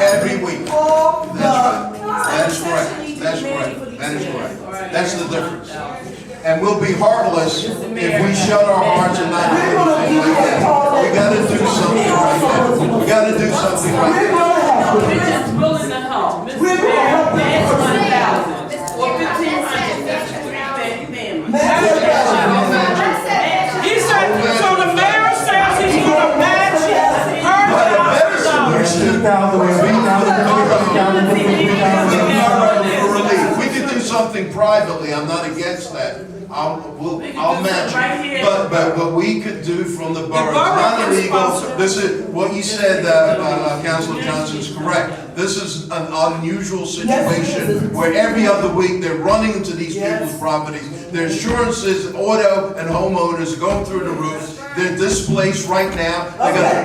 every week. That's right. That's correct. That is correct. That's the difference. And we'll be heartless if we shut our hearts and not do anything like that. We got to do something right now. We got to do something right now. We're just willing to help. Mr. Mayor, that's 1,000 or 1,500. He said, so the mayor says he's going to match her $1,000. We could do something privately. I'm not against that. I'll match it. But what we could do from the borough, it's not illegal. This is what you said, Councilor Johnson is correct. This is an unusual situation where every other week they're running into these people's properties. Their insurances, auto and homeowners going through the roof. They're displaced right now.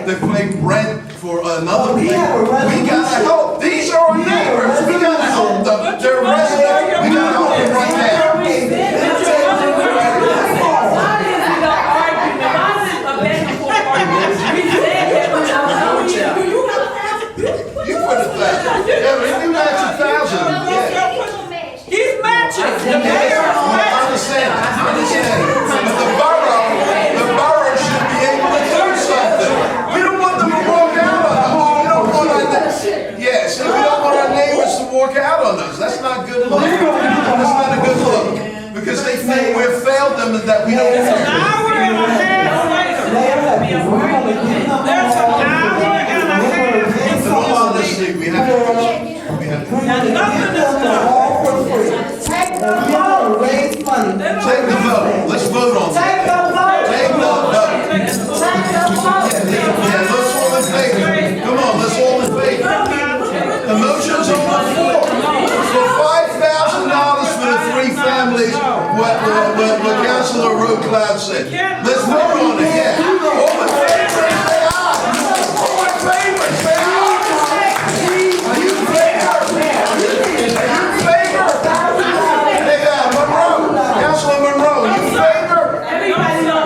They're paying rent for another place. We gotta help. These are our neighbors. We gotta help them. They're residents. We gotta help them right now. You put it back. Yeah, but you match 1,000. He's matching. The mayor is matching. I understand. But the borough should be able to do something. We don't want them to walk out on us. We don't want we don't want our neighbors to walk out on us. That's not good look. That's not a good look. Because they think we've failed them and that we don't care. An hour and a half later. There's an hour and a half. In all honesty, we have to. And nothing is done. Take the vote. Take the vote. Let's vote on that. Take the vote. Take the vote. Yeah, let's all in favor. Come on, let's all in favor. The motion's on the floor. For $5,000 for the 3 families, what Councilor Road-Cloud said. Let's vote on it, yeah. All in favor, say aye. All in favor, say aye. Are you in favor? Are you in favor? Hey, Monroe, Councilor Monroe, you in favor?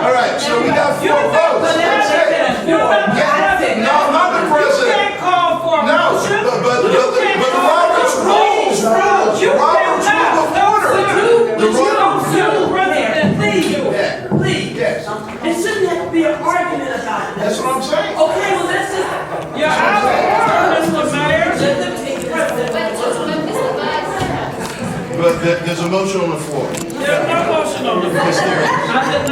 All right, so we got 4 votes. That's it. Yeah. No, I'm not the president. You can't call for a No, motion. but Robert's rules. Robert's rule of order. The Robert's Please. Yes. It shouldn't have to be an argument about it. That's what I'm saying. Okay, well, let's just. You're out of order, Mr. Mayor. Let them take the president. But there's a motion on the floor. There's no motion on the floor. Yes, there is. I did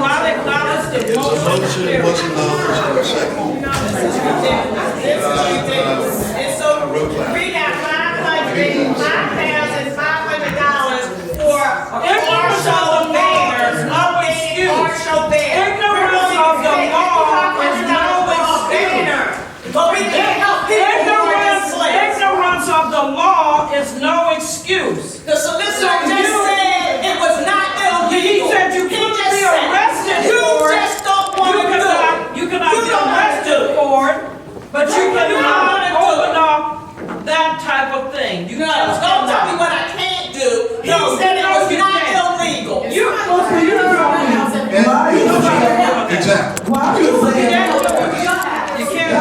not acknowledge the There's a motion. motion, what's in the second? Road-Cloud. We got $5,500 for partial banners, partial banners. Ignorance of the law is no excuse. But we can't help people who are enslaved. Ignorance of the law is no excuse. The solicitor just said it was not illegal. He said you couldn't be arrested You for it. just don't want to do it. You cannot You be don't want to arrested do it. for it, but you You don't cannot want to do open it. up that type of thing. You No, just don't tell me cannot. what I can't do. He No, said it no, was you not can't. illegal. Exactly. Why is there You can't. a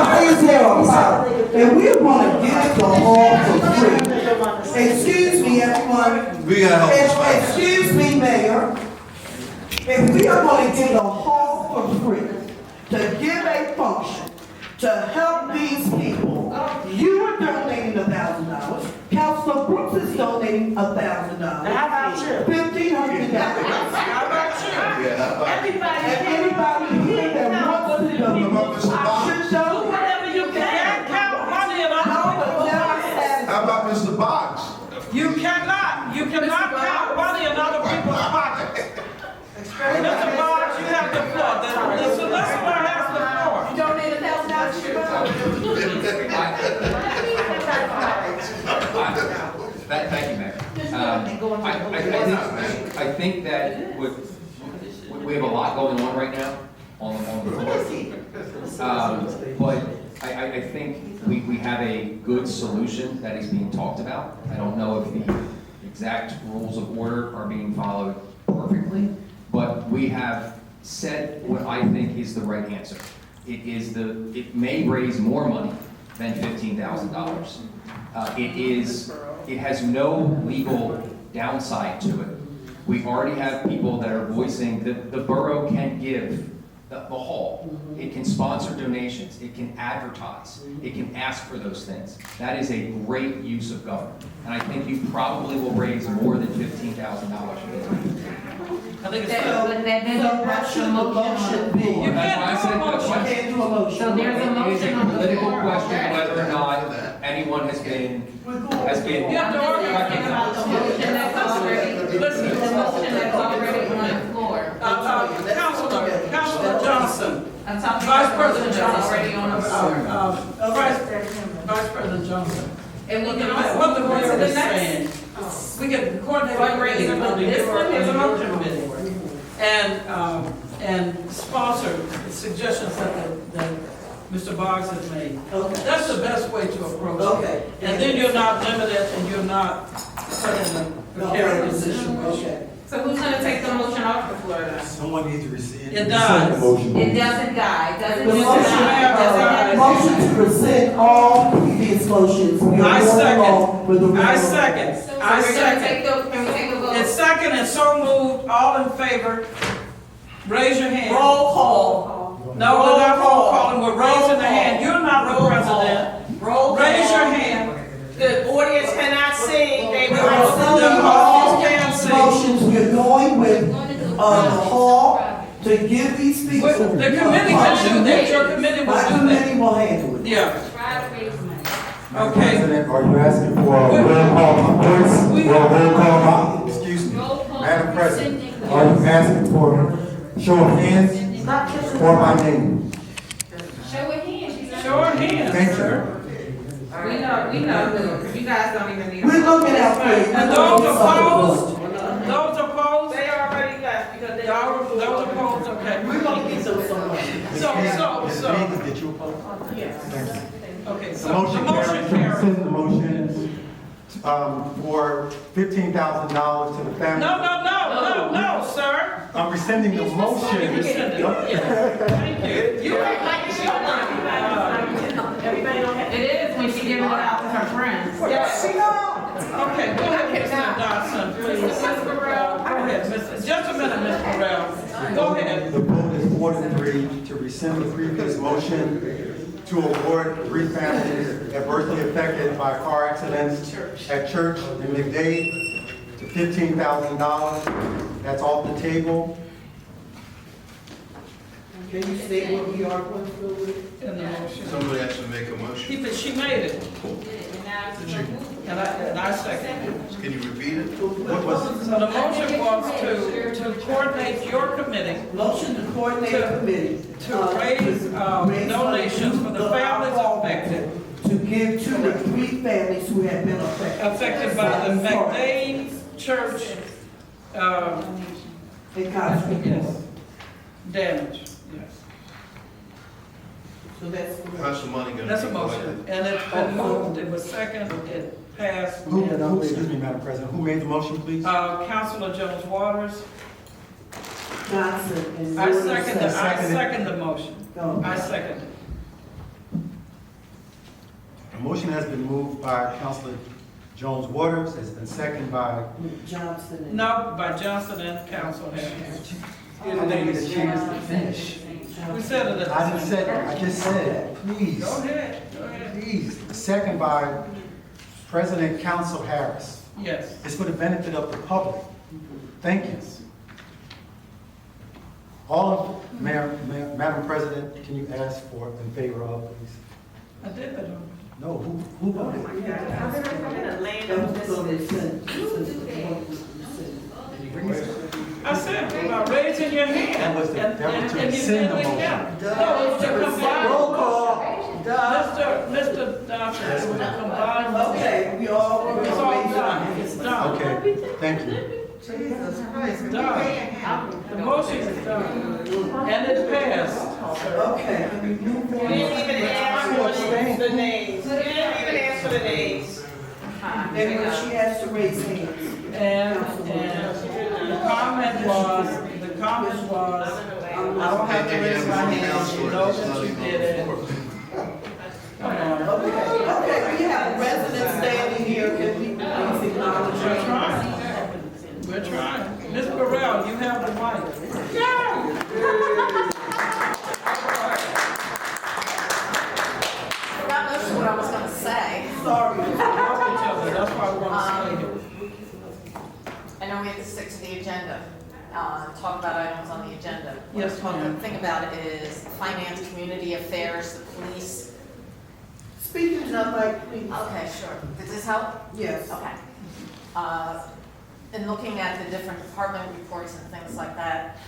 power? And we're going to get the hall for free. Excuse me, everyone. We gotta help this man. Excuse me, Mayor. If we are going to get a hall for free, to give a function, to help these people, you are donating $1,000. Councilor Brooks is donating $1,000. How about you? $1,500. How about you? Yeah, how about And anybody here that wants to donate, should donate. Whatever you You can't count money in a How about Mr. Boggs? You cannot count money in other people's pockets. Mr. Boggs, you have the floor. The solicitor has the floor. You donate $1,000 to your Thank you, Mayor. I think that we have a lot going on right now on the floor. But I think we have a good solution that is being talked about. I don't know if the exact rules of order are being followed perfectly, but we have said what I think is the right answer. It may raise more money than $1,500. $15,000. It has no legal downside to it. We already have people that are voicing that the borough can give the hall. It can sponsor donations, it can advertise, it can ask for those things. That is a great use of government. And I think you probably will raise more than $15,000. I think it's. So what should the motion be? You That's why I said can't do a motion. I can't do a motion. So there's a It is motion a on the political floor. question whether or not anyone has been. You have to organize. About the motion that's already, the Listen. motion that's already on the floor. Councilor Johnson, I'm talking Vice about the motion President that's Johnson. already on the floor. Vice President Johnson. And we can What also the go to mayor the is saying, next. we can coordinate with This one is a motion. committee. And sponsor suggestions that Mr. Boggs has made. Okay. That's the best way to approach it. Okay. And then you're not limited and you're not put in a precarious position. Okay. So who's gonna take the motion off the floor then? Someone needs to rescind. It dies. It doesn't die, it doesn't The just motion, die. motion to rescind all previous motions. We are I going second. along with the I regular- second. So I we're gonna second. take the, can we take a vote? It's second and so moved, all in favor, raise your hand. Roll call. No, we're not roll calling, we're raising the hand, you're not the president. Roll call. Raise your hand. The audience cannot see, they We're will. rescinding all motions. We're going with, the hall to give these people. The committee can do that, your committee My will do that. committee will handle it. Yeah, Try to raise money. Madam Okay. President, are you asking for a roll call by voice We- or a roll call by, excuse me? Madam President, are you asking for show of hands or by name? Show of hands. show of hands, Thank sir. We know who, you guys don't even need. We're looking out for you. And those opposed, They already left because they. those opposed, okay. We're gonna get them some money. Ms. So- Means, did you oppose? Yes. Thank you. Okay, The so the motion motion carries to carries. rescind the motion, for $15,000 to the family. No, sir. I'm rescinding the motion. You rescinded it. Thank you. You act like it's your It is when she giving it out to her friends. Okay, go ahead, Mr. Dodson, please. Mr. Burrell. Go ahead, just a minute, Mr. Burrell. Go ahead. The vote is 4-3 to rescind the previous motion to award 3 families adversely affected by car accidents at church in McDade to $15,000. That's off the table. Can you say what we are going to do with it? In the motion. Somebody has to make a motion. She made it, Did you? and I second it. Can you repeat it? What was, So the motion was to coordinate your committee Motion to coordinate a committee. to raise donations for the families affected, To give to the 3 families who have been affected. by the McDade Church, In Cottage. yes, damage, yes. So that's. How's the money gonna be That's a collected? motion, and it's been moved, it was second, it passed. excuse me, Madam President, who made the motion, please? Councilor Jones Waters, Johnson and. I Jordan second the motion, Go. I second it. A motion has been moved by Councilor Jones Waters, has been seconded by. Johnson and. No, by Johnson and Council Harris. I didn't get a chance to finish. We said it at I the didn't same say, I just said, please, Go ahead, please. Second by President Council Harris. yes. It's for the benefit of the public. Thank you. All of, Madam President, can you ask for in favor of, please? I did that already. No, who voted? I said, about raising your hand. That was to And you rescind the did it motion. again. No, it's to combine. Roll call. Mr. Dawson, it's to combine. Okay, we all were It's all done, it's done. Okay, thank you. It's done. The motion is done. And it passed. Okay. You didn't even ask for the names. You didn't even ask for the names. And she has to raise hands. And the comment was, I don't have to raise my hand, you know that you did it. Come on. Okay, sorry. Help each other, that's why we want to stay here. I know we have to stick to the agenda, talk about items on the agenda. Yes, ma'am. The thing about it is finance, community affairs, the police. Speaking to the mic, please. Okay, sure. Does this help? Yes. Okay. In looking at the different department reports and things like that,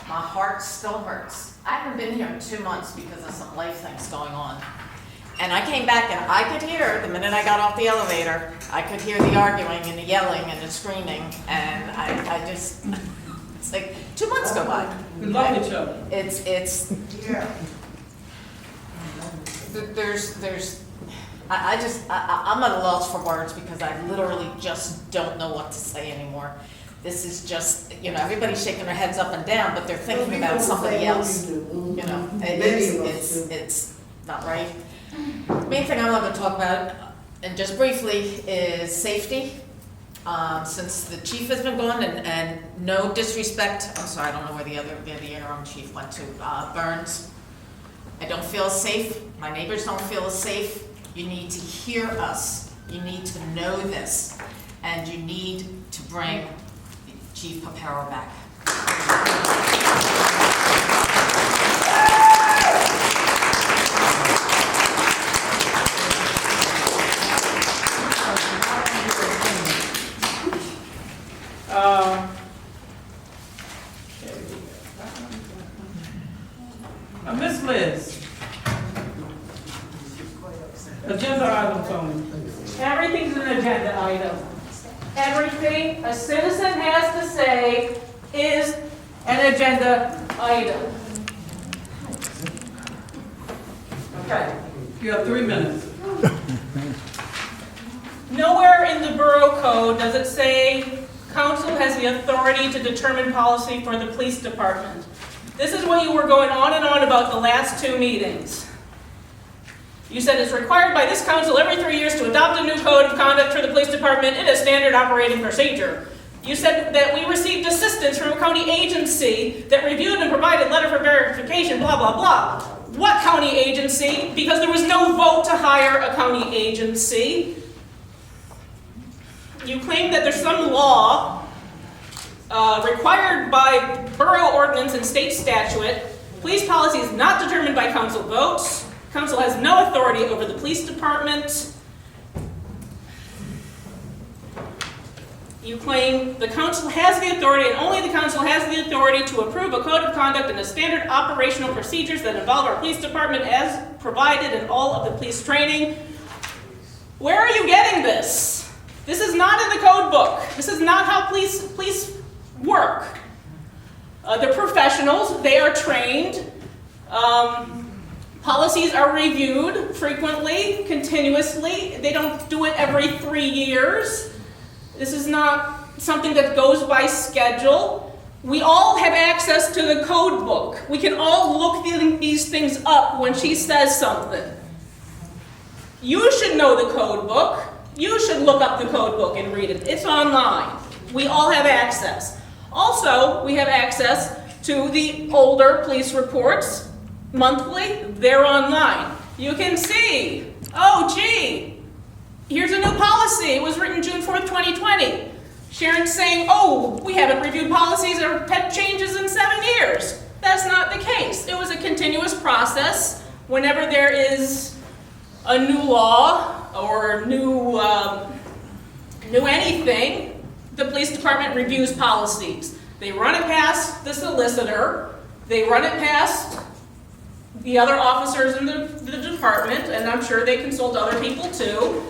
my heart still hurts. I haven't been here in 2 months because of some life things going on. And I came back and I could hear, the minute I got off the elevator, I could hear the arguing and the yelling and the screaming. And I just, it's like 2 months go by. We love each other. It's, Yeah. I'm at a loss for words because I literally just don't know what to say anymore. This is just, everybody's shaking their heads up and down, but they're thinking about somebody else. It's not right. Main thing I want to talk about, and just briefly, is safety. Since the chief has been gone, and no disrespect, I'm sorry, I don't know where the interim chief went to, Burns. I don't feel safe. My neighbors don't feel safe. You need to hear us. You need to know this. And you need to bring Chief Paparo back. Miss Liz. Agenda items only. Everything's an agenda item. Everything a citizen has to say is an agenda item. Okay. You have 3 minutes. Nowhere in the Borough Code does it say council has the authority to determine policy for the police department. This is what you were going on and on about the last 2 meetings. You said it's required by this council every 3 years to adopt a new code of conduct for the police department in a standard operating procedure. You said that we received assistance from a county agency that reviewed and provided letter for verification, blah, blah, blah. What county agency? Because there was no vote to hire a county agency. You claim that there's some law required by borough ordinance and state statute. Police policy is not determined by council votes. Council has no authority over the police department. You claim the council has the authority, and only the council has the authority to approve a code of conduct and the standard operational procedures that involve our police department as provided in all of the police training. Where are you getting this? This is not in the code book. This is not how police work. They're professionals. They are trained. Policies are reviewed frequently, continuously. They don't do it every 3 years. This is not something that goes by schedule. We all have access to the code book. We can all look these things up when she says something. You should know the code book. You should look up the code book and read it. It's online. We all have access. Also, we have access to the older police reports monthly. They're online. You can see, oh gee, here's a new policy. It was written June 4th, 2020. Sharon's saying, oh, we haven't reviewed policies or had changes in 7 years. That's not the case. It was a continuous process. Whenever there is a new law or new anything, the police department reviews policies. They run it past the solicitor. They run it past the other officers in the department, and I'm sure they consult other people too.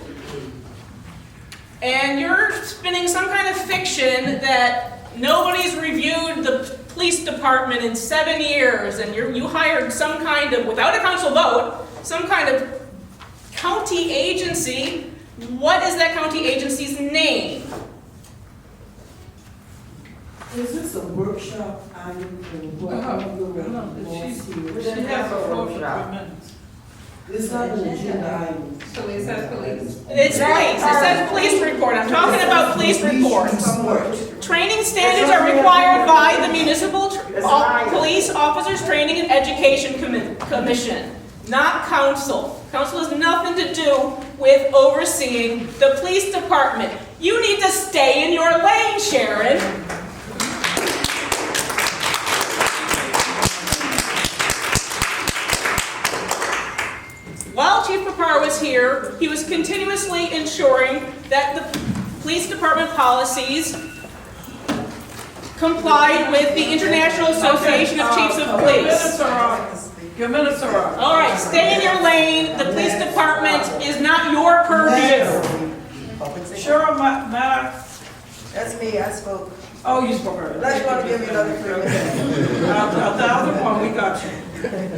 And you're spinning some kind of fiction that nobody's reviewed the police department in 7 years, and you hired some kind of, without a council vote, some kind of county agency. What is that county agency's name? Is this a workshop item for what? She has a workshop. It's not an agenda item. So it says police. It's police. It says police report. I'm talking about police reports. Training standards are required by the Municipal Police Officers Training and Education Commission, not council. Council has nothing to do with overseeing the police department. You need to stay in your lane, Sharon. While Chief Papar was here, he was continuously ensuring that the police department policies complied with the International Association of Chiefs of Police. Your minutes are up. All right, stay in your lane. The police department is not your purview. Sure, Madam. That's me, I spoke. Oh, you spoke earlier. Unless you want to give me another 3 minutes. 1,001, we got you.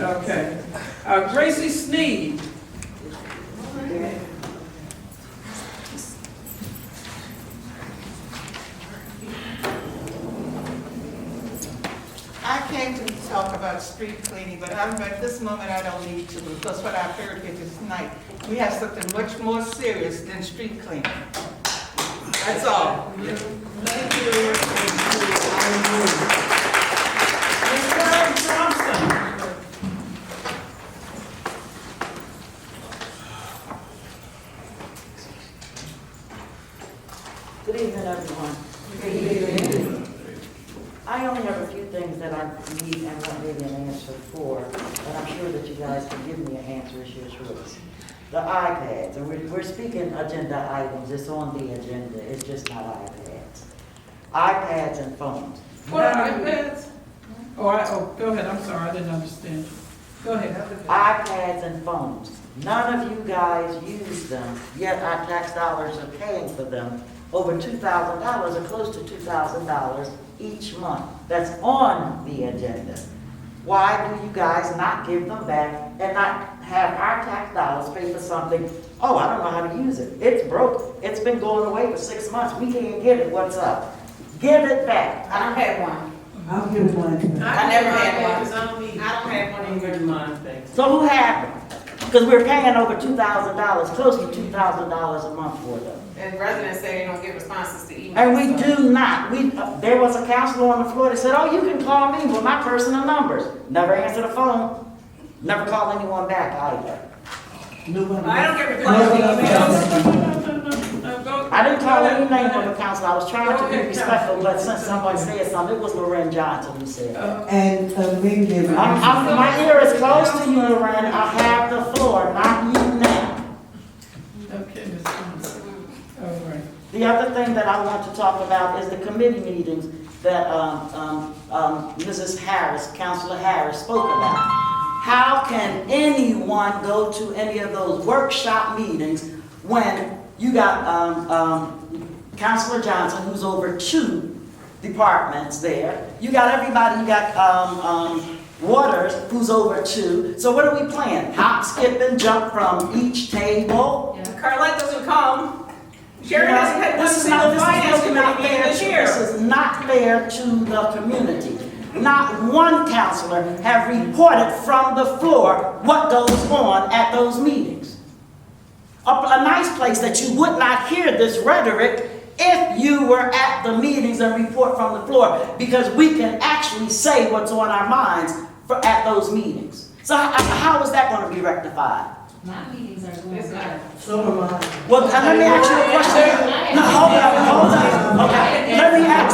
Okay. Gracie Sneed. I came to talk about street cleaning, but at this moment I don't need to, because what I've heard here tonight, we have something much more serious than street cleaning. That's all. Thank you. Mr. Johnson. Good evening, everyone. I only have a few things that I need and want maybe an answer for, but I'm sure that you guys can give me an answer as your choice. The iPads, and we're speaking agenda items, it's on the agenda, it's just not iPads. iPads and phones. What are iPads? Oh, go ahead, I'm sorry, I didn't understand. Go ahead. iPads and phones. None of you guys use them, yet our tax dollars are paying for them over $2,000 or close to $2,000 each month. That's on the agenda. Why do you guys not give them back and not have our tax dollars pay for something? Oh, I don't know how to use it. It's broke. It's been going away for 6 months. We can't get it. What's up? Give it back. I don't have one. I'll give one. I never had one. I don't have one either. So who had them? Because we're paying over $2,000, close to $2,000 a month for them. And residents say they don't get responses to emails. And we do not. There was a counselor on the floor that said, oh, you can call me with my personal numbers. Never answer the phone. Never call anyone back either. I don't get replies to emails. I didn't call any name of the counselor. I was trying to be respectful, but since someone said something, it was Lorraine Johnson who said it. And maybe My ear is close to you, Lorraine. I have the floor, not you now. Okay, Ms. Johnson. All right. The other thing that I want to talk about is the committee meetings that Mrs. Harris, Councilor Harris spoke about. How can anyone go to any of those workshop meetings when you got Councilor Johnson, who's over 2 departments there. You got everybody, you got Waters, who's over 2. So what are we playing? Hop, skip, and jump from each table? Carlette doesn't come. Sharon hasn't had one single finance committee meeting this year. This is not fair to the community. Not one counselor have reported from the floor what goes on at those meetings. A nice place that you would not hear this rhetoric if you were at the meetings and report from the floor, because we can actually say what's on our minds at those meetings. So how is that going to be rectified? My meetings are going good. So am I. Well, let me ask you a question. No, hold on. Okay, let me ask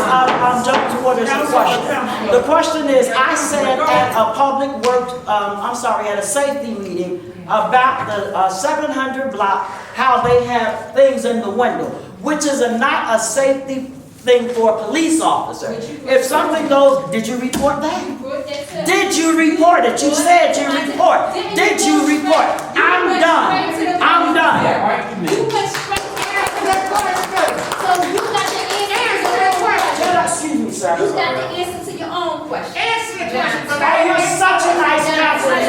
Jones Waters a question. The question is, I said at a public works, at a safety meeting about the 700 block, how they have things in the window, which is not a safety thing for a police officer. If something goes, did you report that? Did you report it? You said you report. Did you report? I'm done. I'm done. You went straight to the question. So you got the answer to your question. Excuse me, sir. You got the answer to your own question. Answer the question. You're such a nice counselor,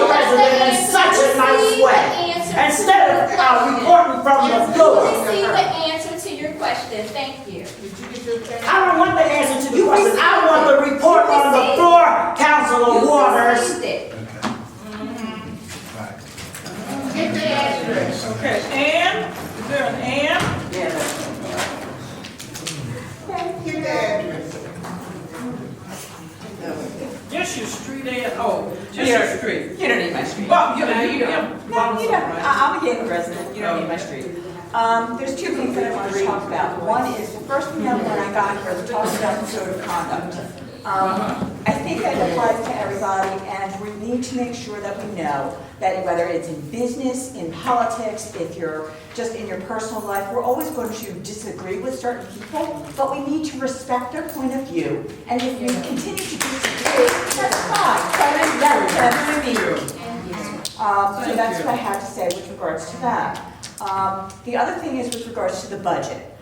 president, in such a nice way. Instead of reporting from the floor. Receive the answer to your question. Thank you. I don't want the answer to the question. I want the report on the floor, Councilor Waters. Get the address. Okay, Ann? Is there an Ann? Get the address. Yes, your street and, just your street. You don't need my street. Well, No, you don't. No, you don't. I'm a Yedon resident, you don't need my street. There's two things that I want to talk about. One is, the first thing that when I got here, we talked about the code of conduct. I think that applies to everybody, and we need to make sure that we know that whether it's in business, in politics, if you're just in your personal life, we're always going to disagree with certain people, but we need to respect their point of view. And if we continue to disagree, that's fine. That's what I mean. So that's what I have to say with regards to that. The other thing is with regards to the budget.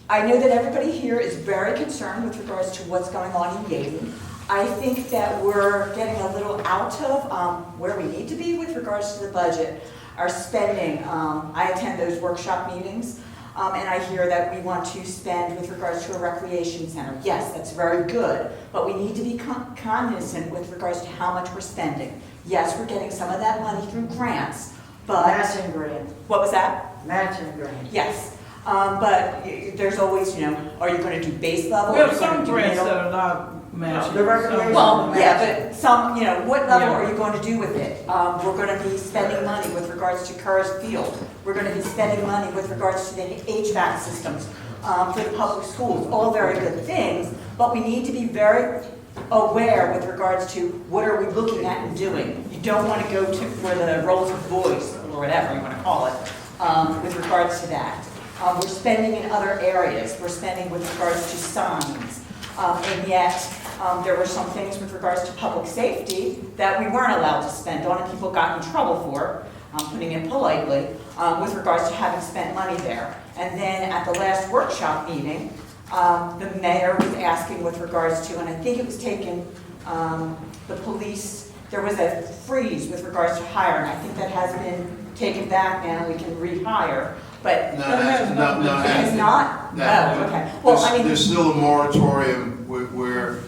I know that everybody here is very concerned with regards to what's going on in Yedon. I think that we're getting a little out of where we need to be with regards to the budget. Our spending, I attend those workshop meetings, and I hear that we want to spend with regards to a recreation center. Yes, that's very good, but we need to be cognizant with regards to how much we're spending. Yes, we're getting some of that money through grants, but... Matching grant. What was that? Matching grant. Yes. But there's always, are you going to do base level? We have some grants that are not matching. The recreation. Well, yeah, but some, what level are you going to do with it? We're going to be spending money with regards to Curtis Field. We're going to be spending money with regards to the HVAC systems for the public schools. All very good things, but we need to be very aware with regards to what are we looking at and doing. You don't want to go to for the Rolls Royce or whatever you want to call it with regards to that. We're spending in other areas. We're spending with regards to signs. And yet, there were some things with regards to public safety that we weren't allowed to spend on and people got in trouble for, putting it politely, with regards to having spent money there. And then at the last workshop meeting, the mayor was asking with regards to, and I think it was taken, the police, there was a freeze with regards to hiring. I think that has been taken back now, we can rehire. But No, it's not? No. Oh, okay. Well, I mean, There's still a moratorium where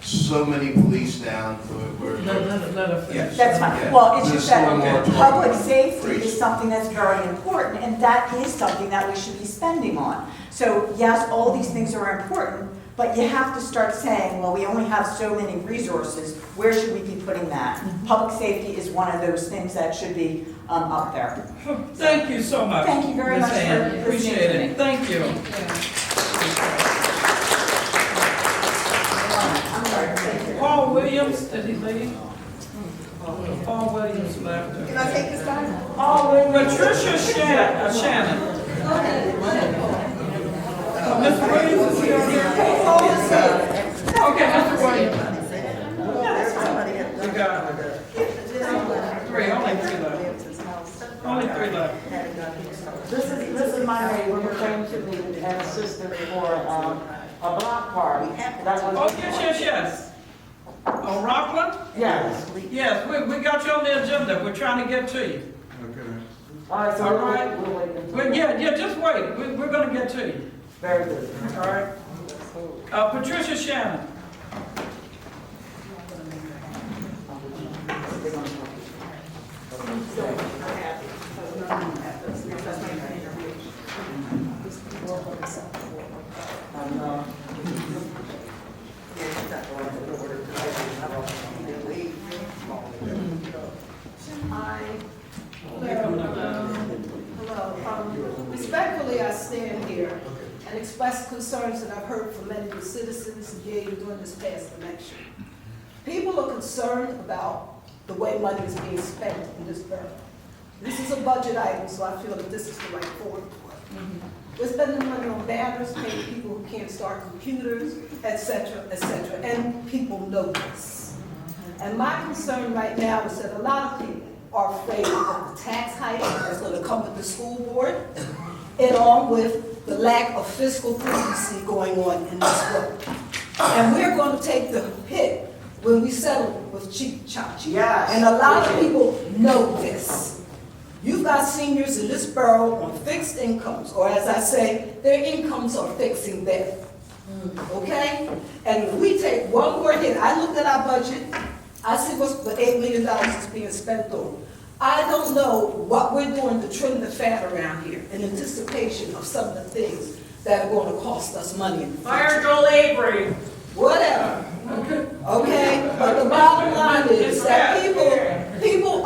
so many police down. Let her finish. that's fine. Yeah. Well, it's There's just still a that moratorium. public safety is something that's very important, and that is something that we should be spending on. So yes, all these things are important, but you have to start saying, well, we only have so many resources. Where should we be putting that? Public safety is one of those things that should be up there. Thank you so much. Thank you very Ms. much for Ann. listening Appreciate to me. it. Thank you. I'm sorry. Thank you. Paul Williams, did he leave? Paul Williams left. Can I take this time? Patricia Shannon. Mr. Williams, is he on here? Okay, Mr. Williams. We got only three left. Only three left. This is my neighbor who came to me and assisted for a block party. That Oh, was. yes. On Rockland? Yes. Yes, we got you on the agenda. We're trying to get to you. All right, so All right. we'll wait until. Well, yeah, just wait. We're gonna get to you. Very good. All right. Patricia Shannon. Respectfully, I stand here and express concerns that I've heard from many of the citizens of Yedon during this past election. People are concerned about the way money is being spent in this borough. This is a budget item, so I feel that this is the right forum for it. We're spending money on banners, paying people who can't start computers, et cetera, and people know this. And my concern right now is that a lot of people are afraid of the tax hike that's going to come with the school board, along with the lack of fiscal prudency going on in this borough. And we're going to take the hit when we settle with Chief Chachi. Yes. And a lot of people know this. You've got seniors in this borough on fixed incomes, or as I say, their incomes are fixing them. Okay? And if we take one more hit, I looked at our budget, I see what's the $8 million is being spent on. I don't know what we're doing to trim the fat around here in anticipation of some of the things that are going to cost us money in the future. Fire Joel Avery. whatever. Okay, but the bottom line is that people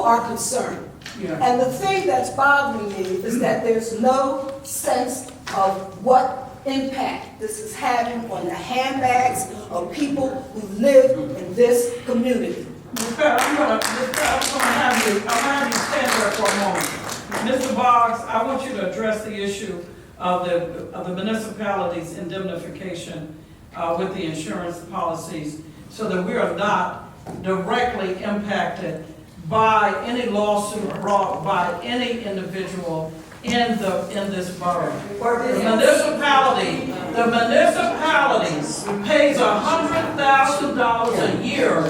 are concerned. And the thing that's bothering me is that there's no sense of what impact this is having on the handbags of people who live in this community. Ms. Pat, I'm gonna have you stand there for a moment. Mr. Boggs, I want you to address the issue of the municipalities' indemnification with the insurance policies so that we are not directly impacted by any lawsuit brought by any individual in this borough. The municipality pays $100,000 a year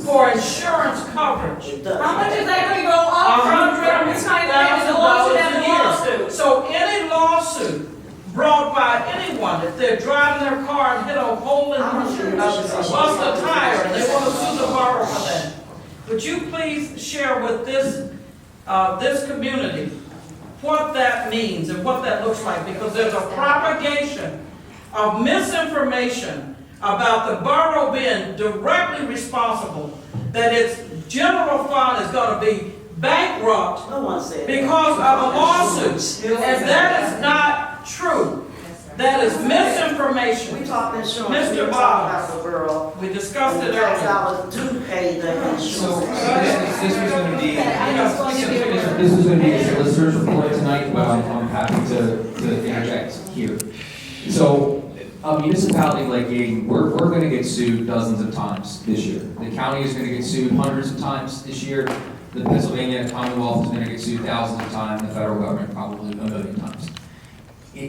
for insurance coverage. How much is that gonna go up from this kind of lawsuit after lawsuit? So any lawsuit brought by anyone, if they're driving their car and hit a hole in bust a tire, and they want to sue the borough for that. Would you please share with this community what that means and what that looks like? Because there's a propagation of misinformation about the borough being directly responsible, that its general fund is going to be bankrupt because of a lawsuit. And that is not true. That is misinformation. We talked insurance. Mr. Boggs, the borough. we discussed it earlier. $1,000 to pay the insurance. So this was going to be a solicitor's report tonight, but I'm happy to interject here. So a municipality like Yedon, we're going to get sued dozens of times this year. The county is going to get sued hundreds of times this year. The Pennsylvania Commonwealth is going to get sued thousands of times. The federal government probably a million times.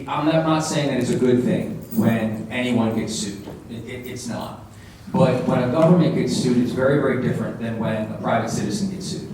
I'm not saying that it's a good thing when anyone gets sued. It's not. But when a government gets sued, it's very, very different than when a private citizen gets sued.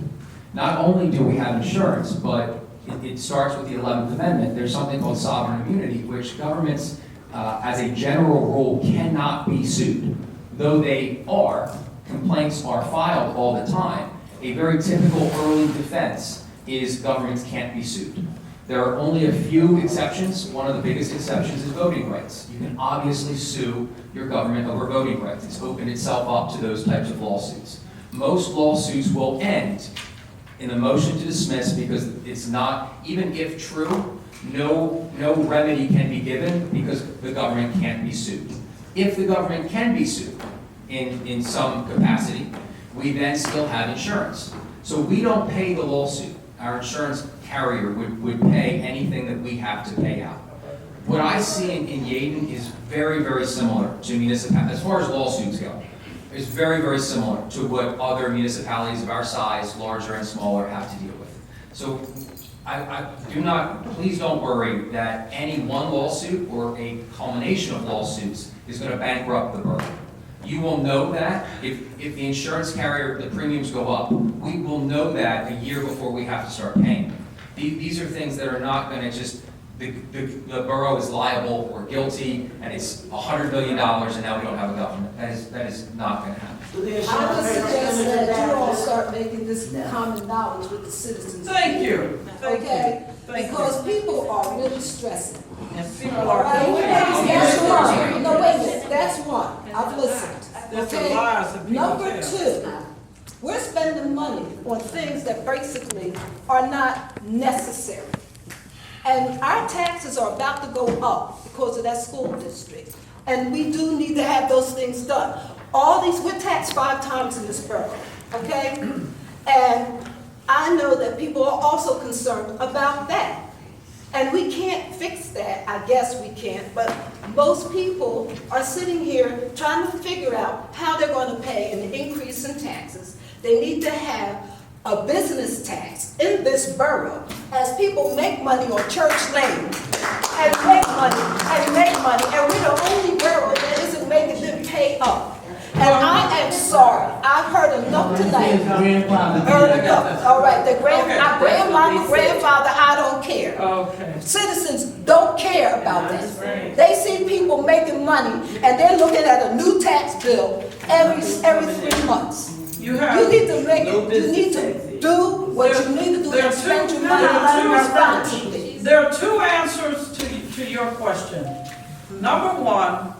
Not only do we have insurance, but it starts with the 11th Amendment. There's something called sovereign immunity, which governments, as a general rule, cannot be sued. Though they are, complaints are filed all the time. A very typical early defense is governments can't be sued. There are only a few exceptions. One of the biggest exceptions is voting rights. You can obviously sue your government over voting rights. It's opened itself up to those types of lawsuits. Most lawsuits will end in a motion to dismiss because it's not, even if true, no remedy can be given because the government can't be sued. If the government can be sued in some capacity, we then still have insurance. So we don't pay the lawsuit. Our insurance carrier would pay anything that we have to pay out. What I see in Yedon is very, very similar to municipalities, as far as lawsuits go. It's very, very similar to what other municipalities of our size, larger and smaller, have to deal with. So please don't worry that any one lawsuit or a culmination of lawsuits is going to bankrupt the borough. You will know that if the insurance carrier, the premiums go up, we will know that a year before we have to start paying. These are things that are not going to just, the borough is liable or guilty and it's $100 million and now we don't have a government. That is not going to happen. I would suggest that you all start making this common knowledge with the citizens. Thank you. Okay? Because people are really stressing. And people are That's one. No, wait a minute. That's one. I've listened. There's the lies that people Number tell. two, we're spending money on things that basically are not necessary. And our taxes are about to go up because of that school district. And we do need to have those things done. We're taxed 5 times in this borough, okay? And I know that people are also concerned about that. And we can't fix that, I guess we can't, but most people are sitting here trying to figure out how they're going to pay an increase in taxes. They need to have a business tax in this borough as people make money on Church Lane and make money, and we're the only borough that isn't making them pay up. And I am sorry, I've heard enough tonight. Heard enough. All right, my grandfather, I don't care. Okay. Citizens don't care about this. They see people making money and they're looking at a new tax bill every 3 months. You need to do what you need to do and spend your money responsibly. There are 2 answers to your question. Number 1,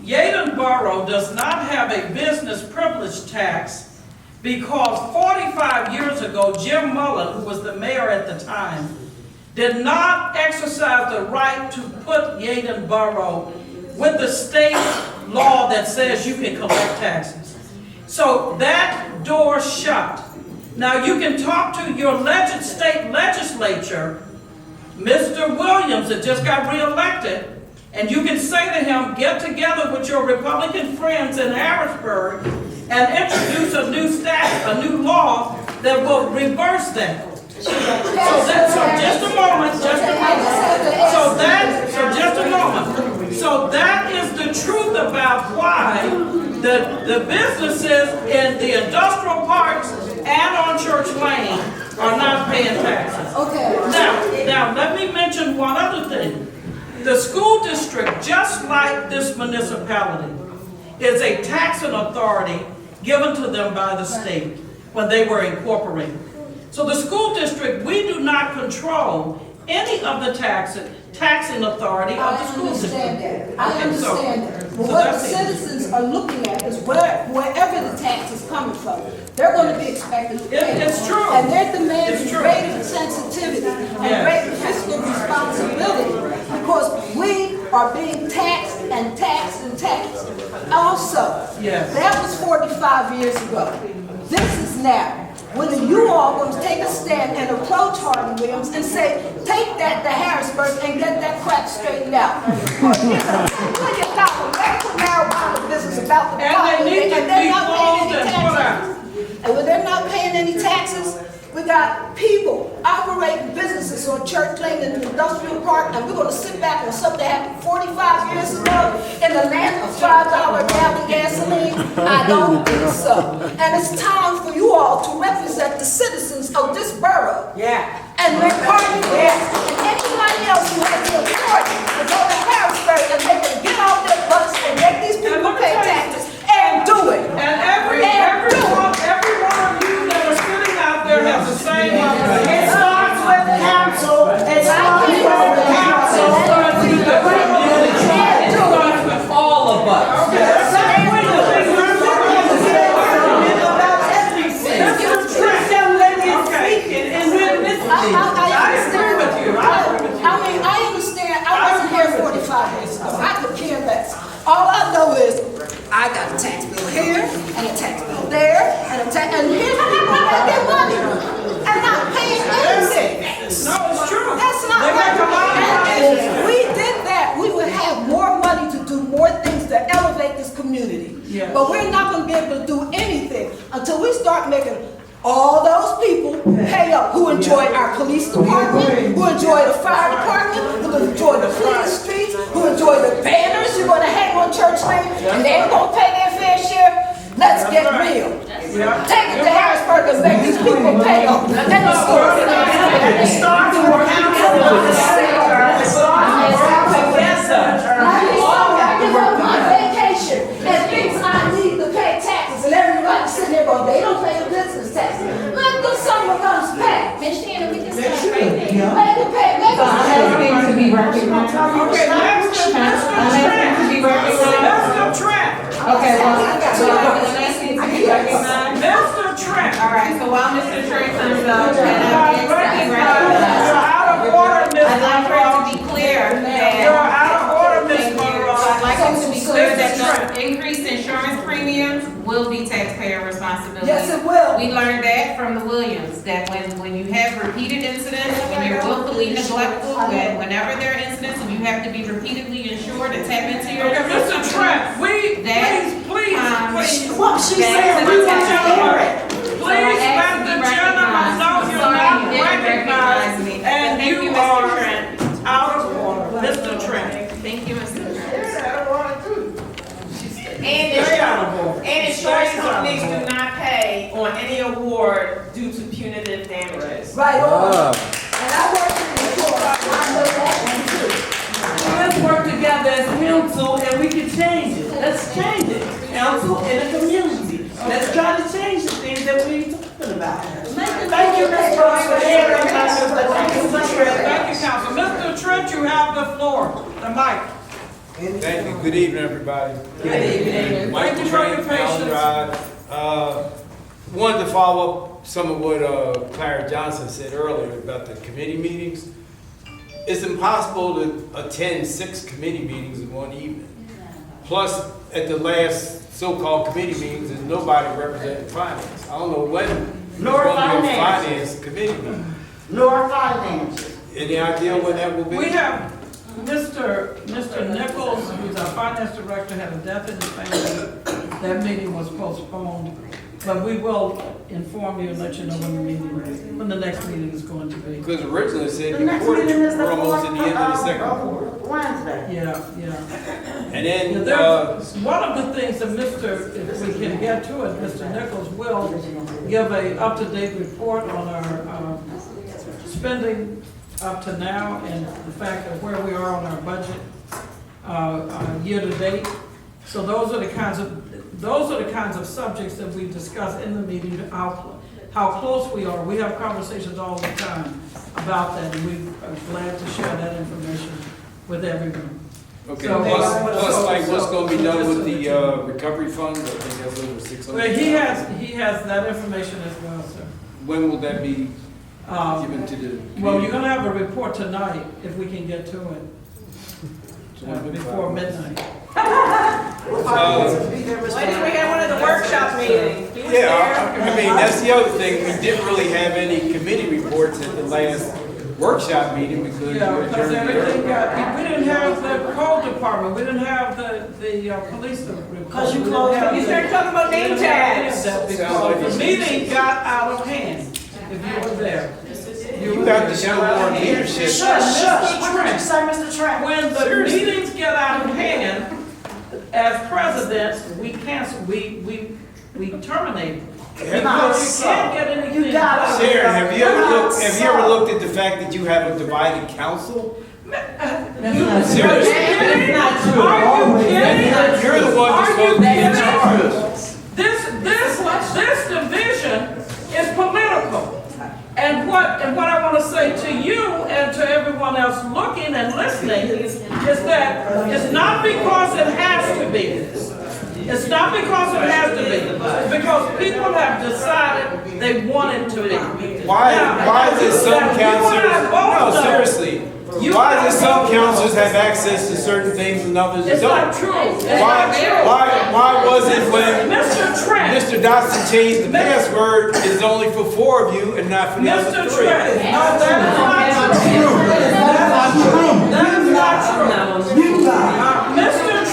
Yedon Borough does not have a business privilege tax because 45 years ago, Jim Mullen, who was the mayor at the time, did not exercise the right to put Yedon Borough with the state law that says you can collect taxes. So that door shut. Now you can talk to your state legislature, Mr. Williams, that just got reelected, and you can say to him, get together with your Republican friends in Harrisburg and introduce a new law that will reverse that. So just a moment. So that is the truth about why the businesses in the industrial parks and on Church Lane are not paying taxes. Okay. Now let me mention one other thing. The school district, just like this municipality, is a taxing authority given to them by the state when they were incorporated. So the school district, we do not control any of the taxing authority of the school district. I understand that. But what the citizens are looking at is wherever the tax is coming from, they're going to be expected to pay. It's true. And they're demanding greater sensitivity and greater fiscal responsibility because we are being taxed and taxed and taxed. Also, that was 45 years ago. This is now. When you all going to take a stand and approach Harvey Williams and say, take that to Harrisburg and get that crap straightened out. Because there's a $10 million medical marijuana business about the and they need to be closed and put out. And when they're not paying any taxes, we got people operating businesses on Church Lane in the industrial park, and we're going to sit back on something that happened 45 years ago in the land of $5 gallon gasoline? I don't think so. And it's time for you all to represent the citizens of this borough. And make party and anybody else who has the authority to go to Harrisburg and they can get out their butts and make these people pay taxes and do it. And every one of you that are sitting out there has the same opportunity. It starts with council. It starts with council. It starts with all of us. I understand. I wasn't here 45 years ago. I could care less. All I know is I got a tax bill here and a tax bill there and here's people that get money and not paying anything. No, it's true. That's not right. And if we did that, we would have more money to do more things to elevate this community. But we're not going to be able to do anything until we start making all those people pay up who enjoy our police department, who enjoy the fire department, who enjoy the clean streets, who enjoy the banners you're going to hang on Church Lane, and they ain't going to pay their fair share. Let's get real. Take it to Harrisburg and make these people pay up. And the stores It starts with council. It starts with my vacation and things I need to pay taxes, and everybody's sitting there going, they don't pay the business taxes. Let the summer comes pay. Ms. Shannon, we can start right there. Let them pay. Let them pay. To be recognized. Okay, next to Mr. Trent. Okay, Mr. Trent. All right, so while Mr. Trent comes up, You're out of order, Ms. I'd like for it to be clear You're that, out of order, Ms. Monroe. I'd like it to be clear that Mr. Trent. the increased insurance premiums will be taxpayer responsibility. Yes, it will. We learned that from the Williams, that when you have repeated incidents, when you're willfully neglectful, whenever there are incidents and you have to be repeatedly insured to tap into your. Okay, Mr. Trent, please. What she said, we want to hear it. Please let the gentleman know you're not recognized and you are out of order. Mr. Trent. Thank you, Mr. Trent. And insurance companies do not pay on any award due to punitive damages. Right on. And I work in the court. I know that one too. Let's work together as council and we can change it. Let's change it. Council and the community. Let's try to change the things that we're talking about. Thank you, Ms. Brooks, for hearing us. Thank you, Council. Mr. Trent, you have the floor, the mic. Thank you. Good evening, everybody. Good evening. Michael Thank you for your Train, Allen patience. Drive. Wanted to follow up some of what Clara Johnson said earlier about the committee meetings. It's impossible to attend 6 committee meetings in one evening. Plus, at the last so-called committee meetings, there's nobody representing finance. I don't know when there's Nor going to be a finance. finance committee meeting. Nor finance. Any idea when that will be? We have Mr. Nichols, who's our finance director, had a death in the family. That meeting was postponed, but we will inform you and let you know when the next meeting is going to be. Because originally it said The the next quarter, meeting is the we're almost at the end of the second fourth, quarter. Wednesday. Yeah. And then, One of the things that if we can get to it, Mr. Nichols will give a up-to-date report on our spending up to now and the fact of where we are on our budget year to date. So those are the kinds of subjects that we discuss in the meeting, how close we are. We have conversations all the time about that, and we are glad to share that information with everyone. okay, So- plus like what's going to be done with the recovery fund, I think that's over 600. Well, he has that information as well, sir. When will that be given to the? Well, you're gonna have a report tonight, if we can get to it, before midnight. Why didn't we have one of the workshop meetings? He was Yeah, there. I mean, that's the other thing, we didn't really have any committee reports at the last workshop meeting because Yeah, you because adjourned everything early. we didn't have the code department, we didn't have the police report. Because you closed You started talking about name tags. Because the meeting got out of hand, if you were there. You have to show more leadership. Shush. What did you say, Mr. Trent? When the meetings get out of hand, as presidents, we cancel, we terminate. Because you can't get anything You got done. it. Sharon, have you ever looked at the fact that you have a divided council? Seriously? Are you kidding? You're the one who's supposed to be in charge. This division is political. And what I want to say to you and to everyone else looking and listening is that it's not because it has to be. It's not because it has to be. It's because people have decided they want it to be. Why is it some councilors, no, seriously, why is it some councilors have access to certain things and others It's don't? not true. It's not true. Why was it when Mr. Trent. Mr. Dotson changed the password, it's only for 4 of you and not for the other Mr. 3? Trent. No, that is not true. That is not true.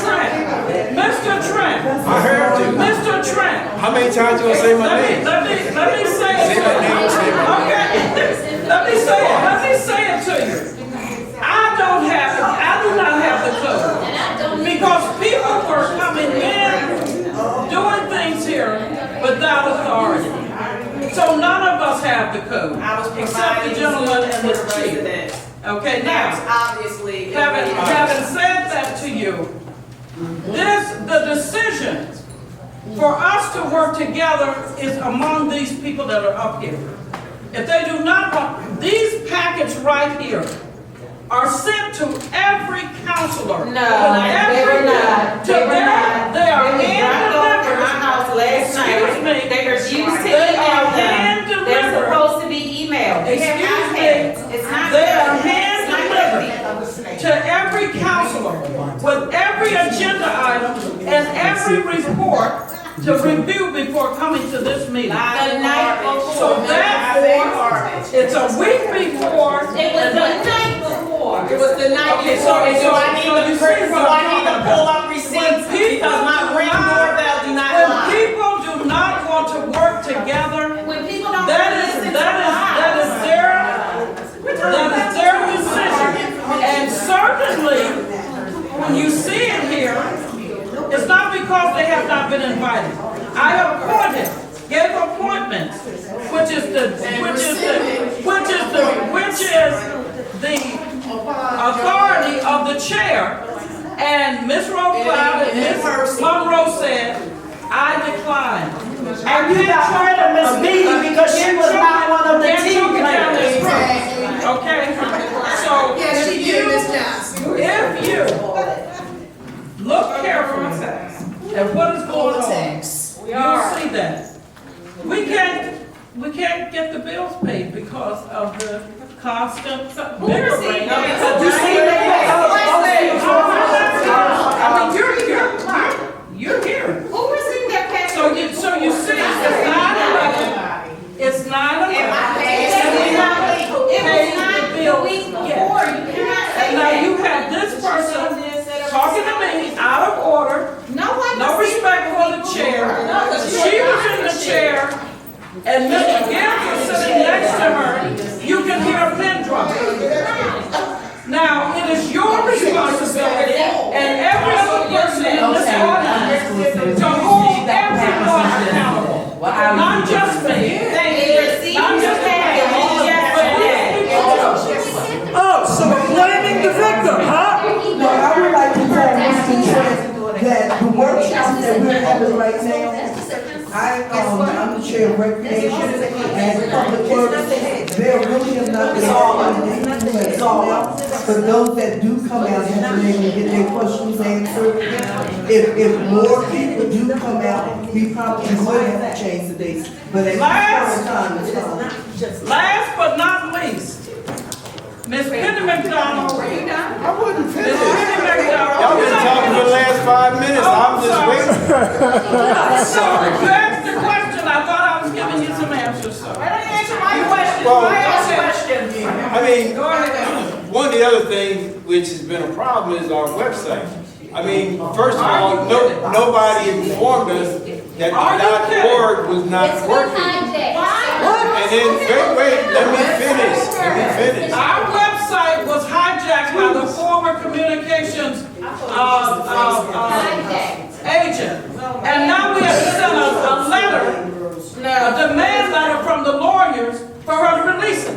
Mr. Trent. I heard you. Mr. Trent. How many times you gonna say my name? Let me say it. Say my name, say my name. Okay. Let me say it to you. I do not have the code. Because people were coming in, doing things here without authority. So none of us have the code. I was Except providing the gentleman to and the the chief. president. Okay, That's now, obviously. having said that to you, the decision for us to work together is among these people that are up here. If they do not want, these packets right here are sent to every counselor. No, they were not. They are hand delivered. My house last night. Excuse me. They refused to They are email hand them. They're delivered. supposed to be emailed. They have Excuse me. iPads. It's not. They are it's hand not delivered to every counselor with every agenda item and every report to review before coming to this meeting. The night before. So therefore, it's a week before. It was the night before. It was the night Okay, before, so so I need you to, see so what I I'm need to talking pull about. up receipts because my ring doorbell do not When lie. people do not want to work together, When people don't that listen is to their decision. And certainly, when you see it here, it's not because they have not been invited. I appointed, gave appointments, which is the authority of the chair. And Ms. Rocloud and Ms. Monroe said, I decline. And you got rid of Miss Beatty because she was not one of the team players. Okay, so Yes, she did, Ms. Johnson. of the constant, Who bigger received rate. that? You see I mean, you're here. Who received that package? So you see, it's 9/11. It's 9/11. Am I paying? It was not the week before, you cannot say And now that. you have this person talking to me out of order, No one. no respect for the chair. She was in the chair, and Mr. Gibbs was sitting next to her. You can hear a pin drop. Now, it is your responsibility and every other person in this audience to hold everyone accountable. Not just me. Not just Oh, so we're blaming the victim, huh? No, I would like to tell Mr. Trent that the workshop that we're having right now, I'm the chair of recreation and public works. There really have not been anything that's all out. For those that do come out and they can get their questions answered, if more people do come out, we probably would have to change the dates. But at this time, it's fine. Last but not least, Ms. Penny McDonald. I wouldn't Ms. finish. Penny McDonald. Y'all been talking for the last 5 minutes, I'm just waiting. So, you asked the question, I thought I was giving you some answers, sir. I didn't answer my question. Well, My question. I mean, one of the other things which has been a problem is our website. I mean, first of all, nobody informed us that the .org was not working. And then, wait, let me finish. Our website was hijacked by the former communications agent. And now we have sent a letter, a demand letter from the lawyers for her to release it.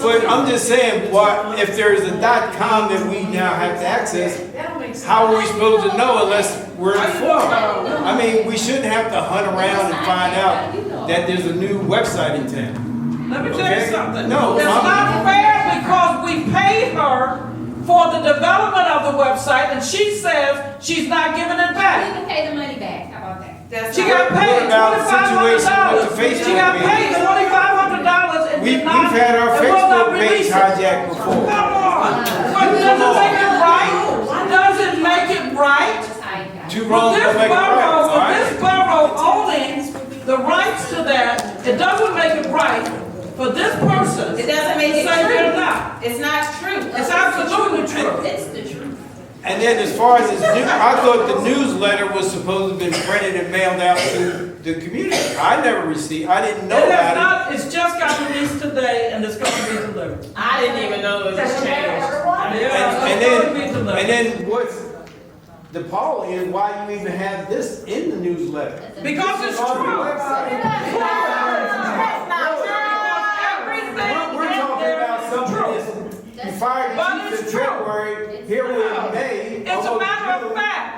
But I'm just saying, if there's a .com that we now have to access, how are we supposed to know unless we're informed? I mean, we shouldn't have to hunt around and find out that there's a new website in town. Let me tell you something. No, it's not fair because we paid her for the development of the website, and she says she's not giving it back. You can pay the money back, how about that? She got paid $2,500. She got paid $2,500 and We've had our Facebook page hijacked before. Come on. But does it make it right? Does it make it right? Two wrongs don't make it right. This borough owning the rights to that, it doesn't make it right for this person. It doesn't make it say true. they're not. It's not true. It's absolutely true. It's the truth. And then as far as this I thought the newsletter was supposed to have been printed and mailed out to the community. I never received, I didn't know It has about it. not, it's just got released today and it's going to be delivered. I didn't even know it was changed. And And then what's the appalling is why you even have this in the newsletter. because it's on the true. website. That's not true. Everything We're in talking there about is something true. that's, you fired But the chief it's in true. February, here we're in May. It's a almost matter June. of fact.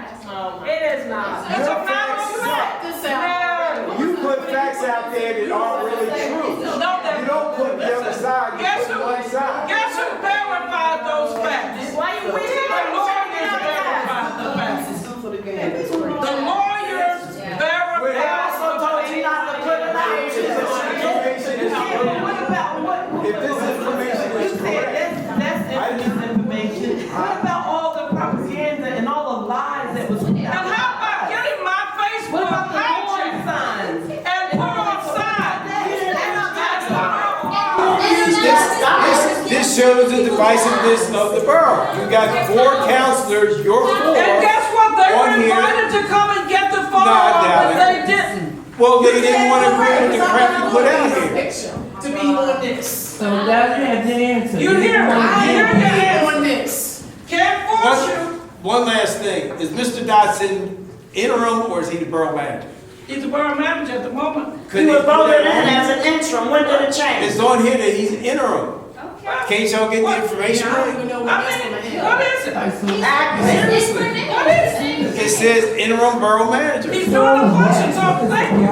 It is not. It's a matter of fact. No. You put facts out there that aren't really true. You don't put the other side, you Guess put who? one side. Guess who verified those facts? Why you The lawyers verified the facts. The lawyers verified. They also told you not to put it out. If this information is correct, That's information. What about all the propaganda and all the lies that was put And out? how about getting my Facebook What about the warning hijacked signs? and put on signs? this shows the divisiveness of the borough. You got 4 counselors, you're 4. And guess what? They on were here. invited to come and get the photo, No, I doubt but they didn't. Well, they didn't want to agree with the crap you put out here. To be on this. So that's the answer. You hear me? I You hear am me? on this. Can't force you. One last thing, is Mr. Dotson interim or is he the borough manager? He's the borough manager at the moment. He was voted in as an interim. When did it change? It's on here that he's interim. Can't y'all get the information I don't right? even know I what that's gonna mean, end. what is it? Seriously. What is it? It says interim borough manager. He's doing the functions of, thank you.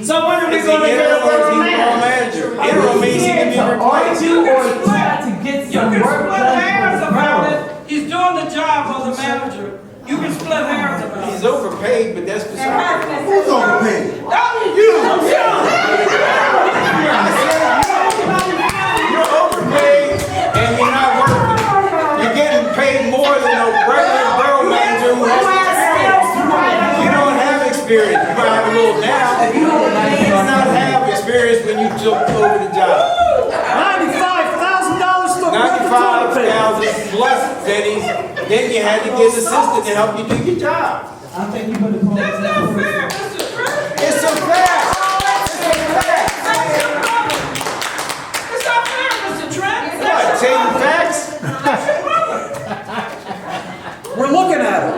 So when are we Is he going to get a interim or is borough he borough manager? manager? Interim means he can be replaced. You can split, to get you can split hairs about it. He's doing the job of the manager. You can split hairs about He's it. overpaid, but that's beside the point. Who's overpaid? You! took over the job. $95,000 for $95,000 plus pennies, then you had to get an assistant to help you do your job. I think you better call That's not fair, Mr. Trent. It's a fact. It's not fair, Mr. Trent. What, taking facts? We're looking at it.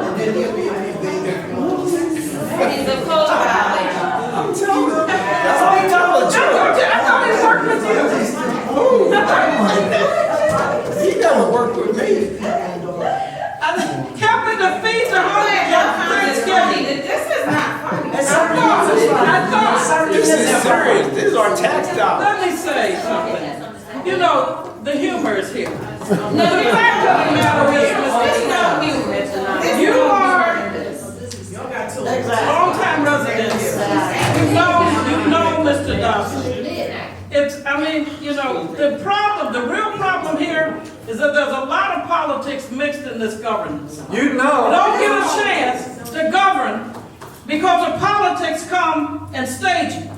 It's a code violation. I'm telling you. That's all you tell the truth. I thought he worked with you. He never worked with me. Helping to feed the hungry on Thanksgiving. This is not funny. I thought. This is serious. This is our tax dollars. Let me say something. You know, the humor is here. The fact of the matter is, you are long-time residents. You know Mr. Dawson. The real problem here is that there's a lot of politics mixed in this governance. You know. You don't get a chance to govern because the politics come and stage you.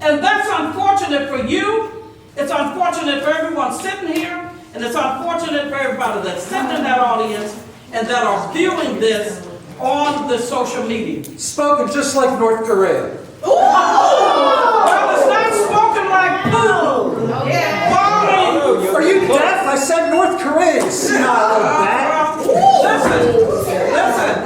And that's unfortunate for you. It's unfortunate for everyone sitting here. And it's unfortunate for everybody that's sitting in that audience and that are viewing this on the social media. Spoken just like North Korea. Well, it's not spoken like poo. Are you deaf? I said North Korea. You senile old bat. Listen.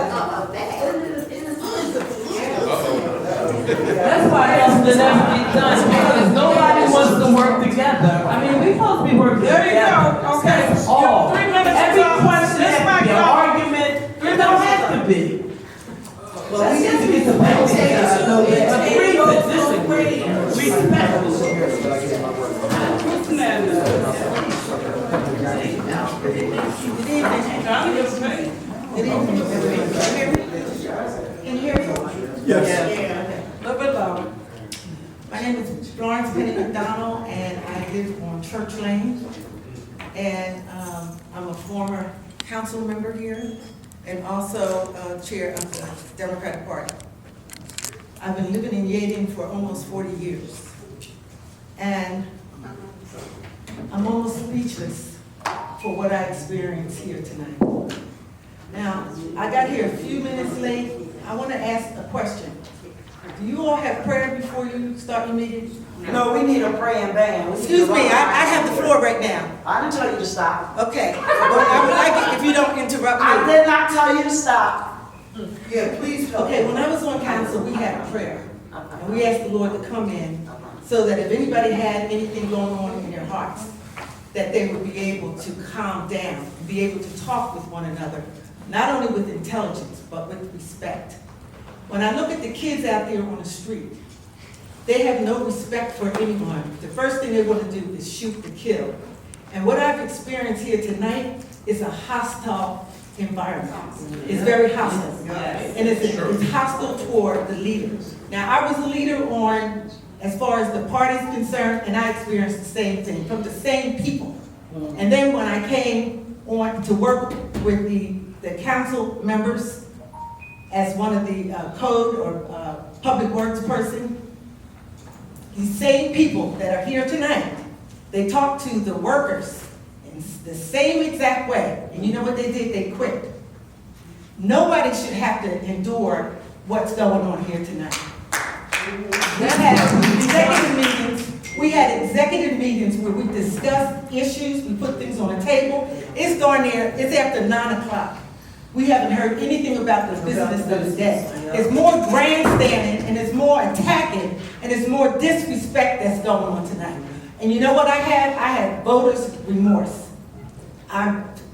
That's why else did never get done, because nobody wants to work together. I mean, we supposed to be working There you together. go. Okay. All. 3 minutes. Every ago, question this has to might be an go. argument. It don't have to be. Well, we need to get the back together. Agreement, disagree, respectful. Can you hear me? Yes. A little bit louder. My name is Florence Penny McDonald, and I live on Church Lane. And I'm a former council member here, and also chair of the Democratic Party. I've been living in Yedon for almost 40 years. And I'm almost speechless for what I experienced here tonight. Now, I got here a few minutes late. I want to ask a question. Do you all have prayer before you start your meeting? No, we need a praying band. Excuse me, I have the floor right now. I didn't tell you to stop. Okay, well, I would like it if you don't interrupt me. I did not tell you to stop. Yeah, please. Okay, when I was on council, we had a prayer. And we asked the Lord to come in so that if anybody had anything going on in their hearts, that they would be able to calm down, be able to talk with one another, not only with intelligence, but with respect. When I look at the kids out there on the street, they have no respect for anyone. The first thing they want to do is shoot and kill. And what I've experienced here tonight is a hostile environment. It's very hostile. And it's hostile toward the leaders. Now, I was a leader on, as far as the party's concerned, and I experienced the same thing from the same people. And then when I came on to work with the council members as one of the code or public works person, these same people that are here tonight, they talk to the workers in the same exact way. And you know what they did? They quit. Nobody should have to endure what's going on here tonight. We had executive meetings where we discussed issues, we put things on the table. It's darn near, it's after 9 o'clock. We haven't heard anything about the business of the day. It's more grandstanding, and it's more attacking, and it's more disrespect that's going on tonight. And you know what I had? I had voters' remorse.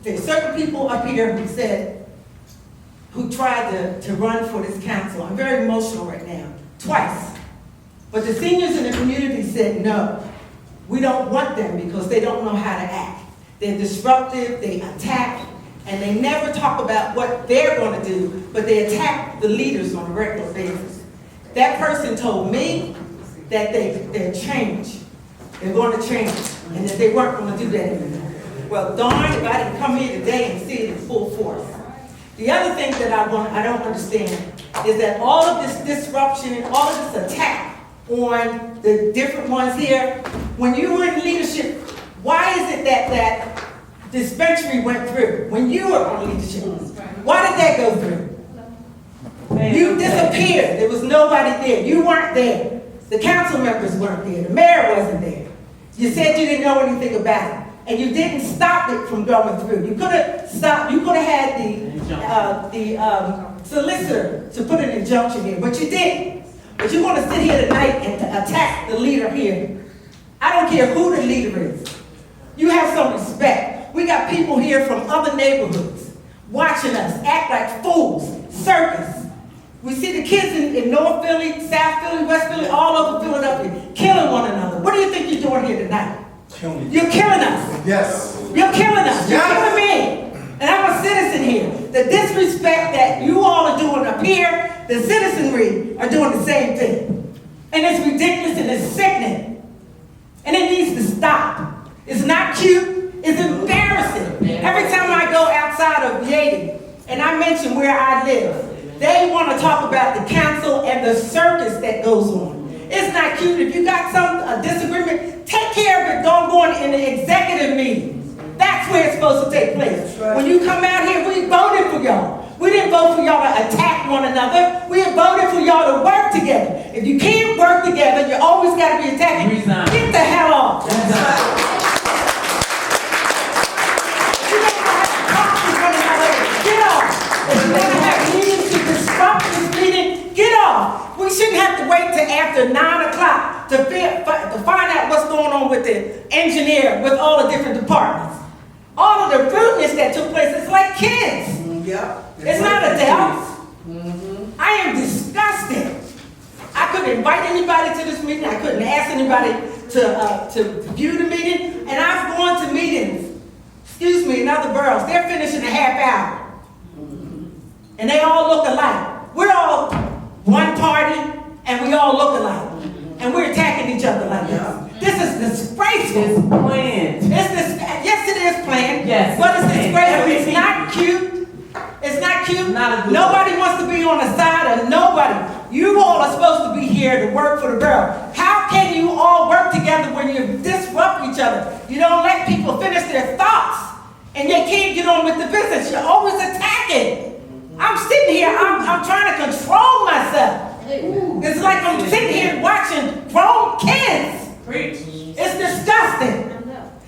There's certain people up here who tried to run for this council. I'm very emotional right now, twice. But the seniors in the community said, no, we don't want them because they don't know how to act. They're disruptive, they attack, and they never talk about what they're going to do, but they attack the leaders on a regular basis. That person told me that they'll change. They're going to change, and that they weren't going to do that anymore. Well, darn if I didn't come here today and see it in full force. The other thing that I don't understand is that all of this disruption, all of this attack on the different ones here. When you were in leadership, why is it that dispensary went through when you were on leadership? Why did that go through? You disappeared. There was nobody there. You weren't there. The council members weren't there. The mayor wasn't there. You said you didn't know anything about it. And you didn't stop it from going through. You could have stopped, you could have had the solicitor to put an injunction in, but you didn't. But you want to sit here tonight and attack the leader here. I don't care who the leader is. You have some respect. We got people here from other neighborhoods watching us act like fools, circus. We see the kids in North Philly, South Philly, West Philly, all over Philadelphia, killing one another. What do you think you're doing here tonight? You're killing us. Yes. You're killing us. You're killing me. And I'm a citizen here. The disrespect that you all are doing up here, the citizenry are doing the same thing. And it's ridiculous and it's sickening. And it needs to stop. It's not cute. It's embarrassing. Every time I go outside of Yedon and I mention where I live, they want to talk about the council and the circus that goes on. It's not cute. If you got a disagreement, take care of it. Don't go in the executive meeting. That's where it's supposed to take place. When you come out here, we voted for y'all. We didn't vote for y'all to attack one another. We voted for y'all to work together. If you can't work together, you always got to be attacking. Resign. Get the hell off. You don't have to talk to one another. Get off. If you want to have meetings to disrupt this meeting, get off. We shouldn't have to wait till after 9 o'clock to find out what's going on with the engineer, with all the different departments. All of the rudeness that took place, it's like kids. It's not adults. I am disgusted. I couldn't invite anybody to this meeting. I couldn't ask anybody to view the meeting. And I've gone to meetings, in other boroughs. They're finishing a half hour. And they all look alike. We're all one party, and we all look alike. And we're attacking each other like this. This is disgraceful. It's planned. Yes, it is planned. Yes, but it's planned. disgraceful. It's not cute. It's not cute. Nobody wants to be on the side of nobody. You all are supposed to be here to work for the borough. How can you all work together when you disrupt each other? You don't let people finish their thoughts. And they can't get on with the business. You're always attacking. I'm sitting here, I'm trying to control myself. It's like I'm sitting here watching grown kids. It's disgusting.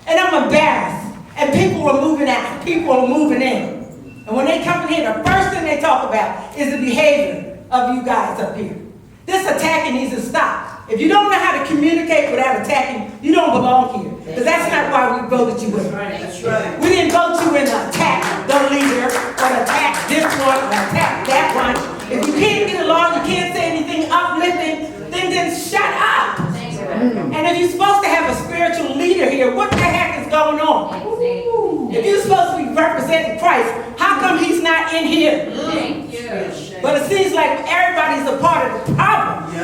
And I'm embarrassed. And people are moving out. People are moving in. And when they come in here, the first thing they talk about is the behavior of you guys up here. This attacking needs to stop. If you don't know how to communicate without attacking, you don't belong here. Because that's not why we voted you in. That's right. We didn't vote you in to attack the leader, or to attack this one, or attack that one. If you can't get along, you can't say anything uplifting, then shut up. And if you're supposed to have a spiritual leader here, what the heck is going on? If you're supposed to be representing Christ, how come he's not in here? But it seems like everybody's a part of the problem.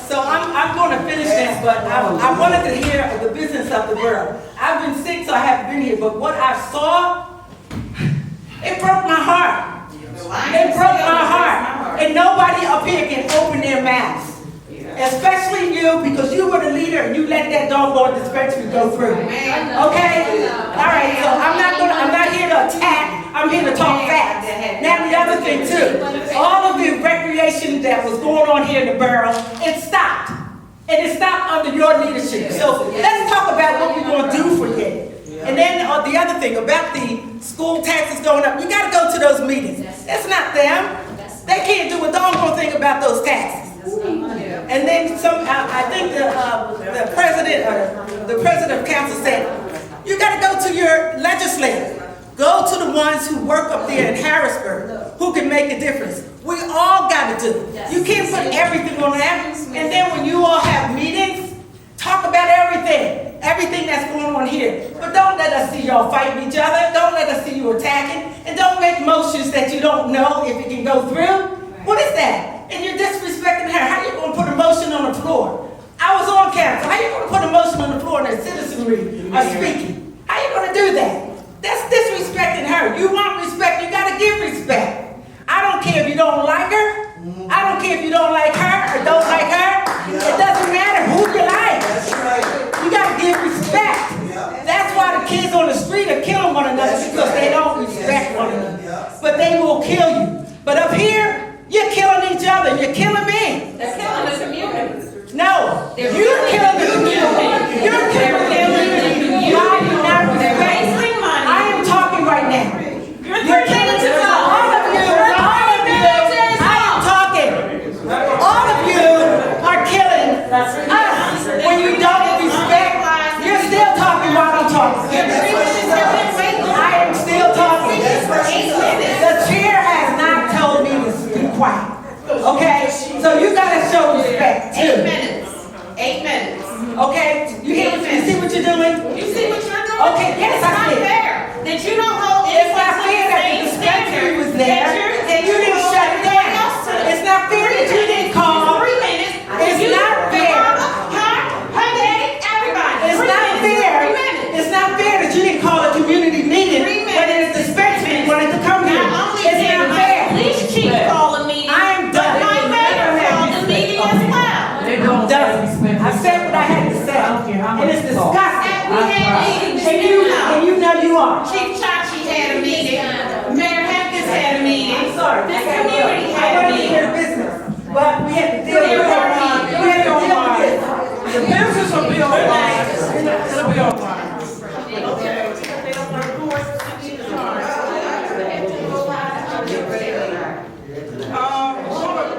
So I'm going to finish this, but I wanted to hear the business of the borough. I've been sick, so I haven't been here, but what I saw, it broke my heart. It broke my heart. And nobody up here can open their mouths. Especially you, because you were the leader and you let that doggone dispensary go through. Okay? All right, so I'm not here to attack, I'm here to talk facts. Now the other thing too, all of the recreation that was going on here in the borough, it stopped. And it stopped under your leadership. So let's talk about what we're going to do for you. And then the other thing about the school taxes going up, you got to go to those meetings. It's not them. They can't do a doggone thing about those taxes. And then I think the president of council said, you got to go to your legislators. Go to the ones who work up there in Harrisburg, who can make a difference. We all got to do it. You can't put everything on them. And then when you all have meetings, talk about everything that's going on here. But don't let us see y'all fighting each other. Don't let us see you attacking. And don't make motions that you don't know if it can go through. What is that? And you're disrespecting her. How you going to put a motion on the floor? I was on council. How you going to put a motion on the floor and the citizenry are speaking? How you going to do that? That's disrespecting her. You want respect, you got to give respect. I don't care if you don't like her. I don't care if you because they don't respect one another. But they will kill you. But up here, you're killing each other. You're killing me. They're killing the community. No, you're killing the community. You're killing the community. Why you not respect? I am talking right now. You're killing the all of you. I am talking. All of you are killing us when you don't respect. You're still talking while I'm talking. I am still talking. The chair has not told me to be quiet. Okay? So you gotta show respect too. 8 minutes. 8 minutes. Okay? You hear what you see what you're doing? You see what you're doing? Okay, yes, I see. It's not fair that you don't hold It's not fair that the dispensary was there and you didn't shut it down. It's not fair that you didn't call. 3 minutes. It's not fair. Everybody. It's not fair. It's not fair that you didn't call a community meeting when the dispensary wanted to come here. It's not fair. Police chief called a meeting. I am done. My mayor called a meeting as well. I'm done. I said what I had to say. And it's disgusting. We had meetings. And you know you are. Chief Chachi had a meeting. Mayor Hempkins had a meeting. I'm sorry. This community I had a wanted to meeting. hear business, but we had to deal with it. We had to deal with it. The business will be online. It'll be online.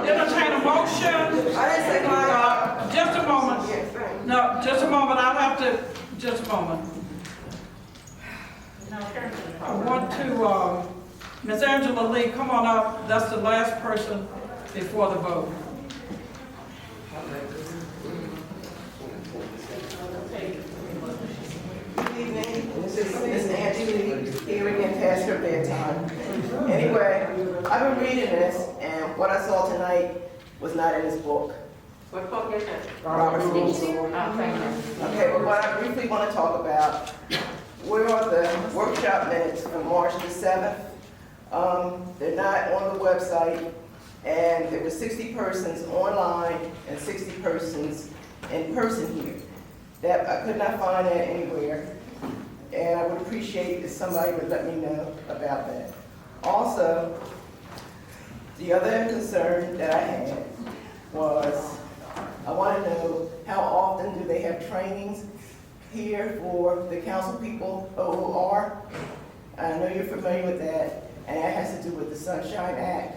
Entertain a motion. Just a moment. No, just a moment. I'll have to, just a moment. I want to, Ms. Angela Lee, come on up. That's the last person before the vote. Good evening, this is Miss Angie here again past her bedtime. Anyway, I've been reading this, and what I saw tonight was not in this book. What book is it? Robert's Rules. Okay, but what I briefly want to talk about, where are the workshop minutes from March the 7th? They're not on the website, and there were 60 persons online and 60 persons in person here. That I could not find that anywhere, and I would appreciate if somebody would let me know about that. Also, the other concern that I had was, I want to know how often do they have trainings here for the council people, OOR? I know you're familiar with that, and that has to do with the Sunshine Act.